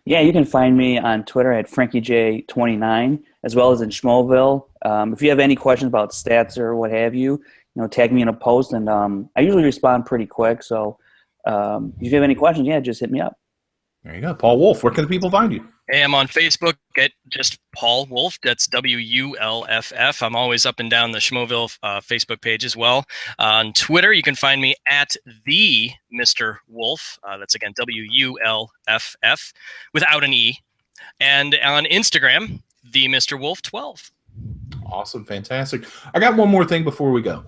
Yeah, you can find me on Twitter at FrankieJ29, as well as in Schmoeville. If you have any questions about stats or what have you, tag me in a post, and I usually respond pretty quick. So if you have any questions, just hit me up. There you go. Paul Wolf, where can the people find you? Hey, I'm on Facebook at just Paul Wolf. That's WULFF. I'm always up and down the Schmoeville Facebook page as well. On Twitter, you can find me at the Mr. Wolf. That's again WULFF without an E. And on Instagram, the Mr. Wolf 12. Awesome, fantastic. I got one more thing before we go.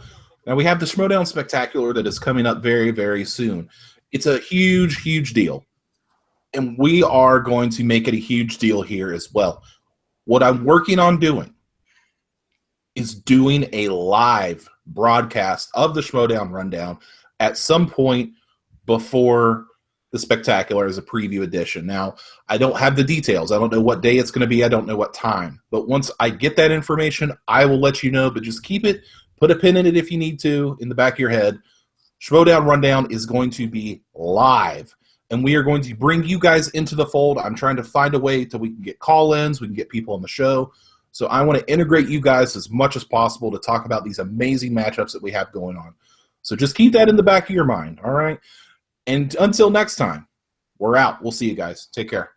Now we have the Schmoedown Spectacular that is coming up very, very soon. It's a huge, huge deal. And we are going to make it a huge deal here as well. What I'm working on doing is doing a live broadcast of the Schmoedown Rundown at some point before the Spectacular as a preview edition. Now, I don't have the details. I don't know what day it's going to be. I don't know what time. But once I get that information, I will let you know. But just keep it, put a pin in it if you need to, in the back of your head. Schmoedown Rundown is going to be live. And we are going to bring you guys into the fold. I'm trying to find a way till we can get call-ins, we can get people on the show. So I want to integrate you guys as much as possible to talk about these amazing matchups that we have going on. So just keep that in the back of your mind, all right? And until next time, we're out. We'll see you guys. Take care.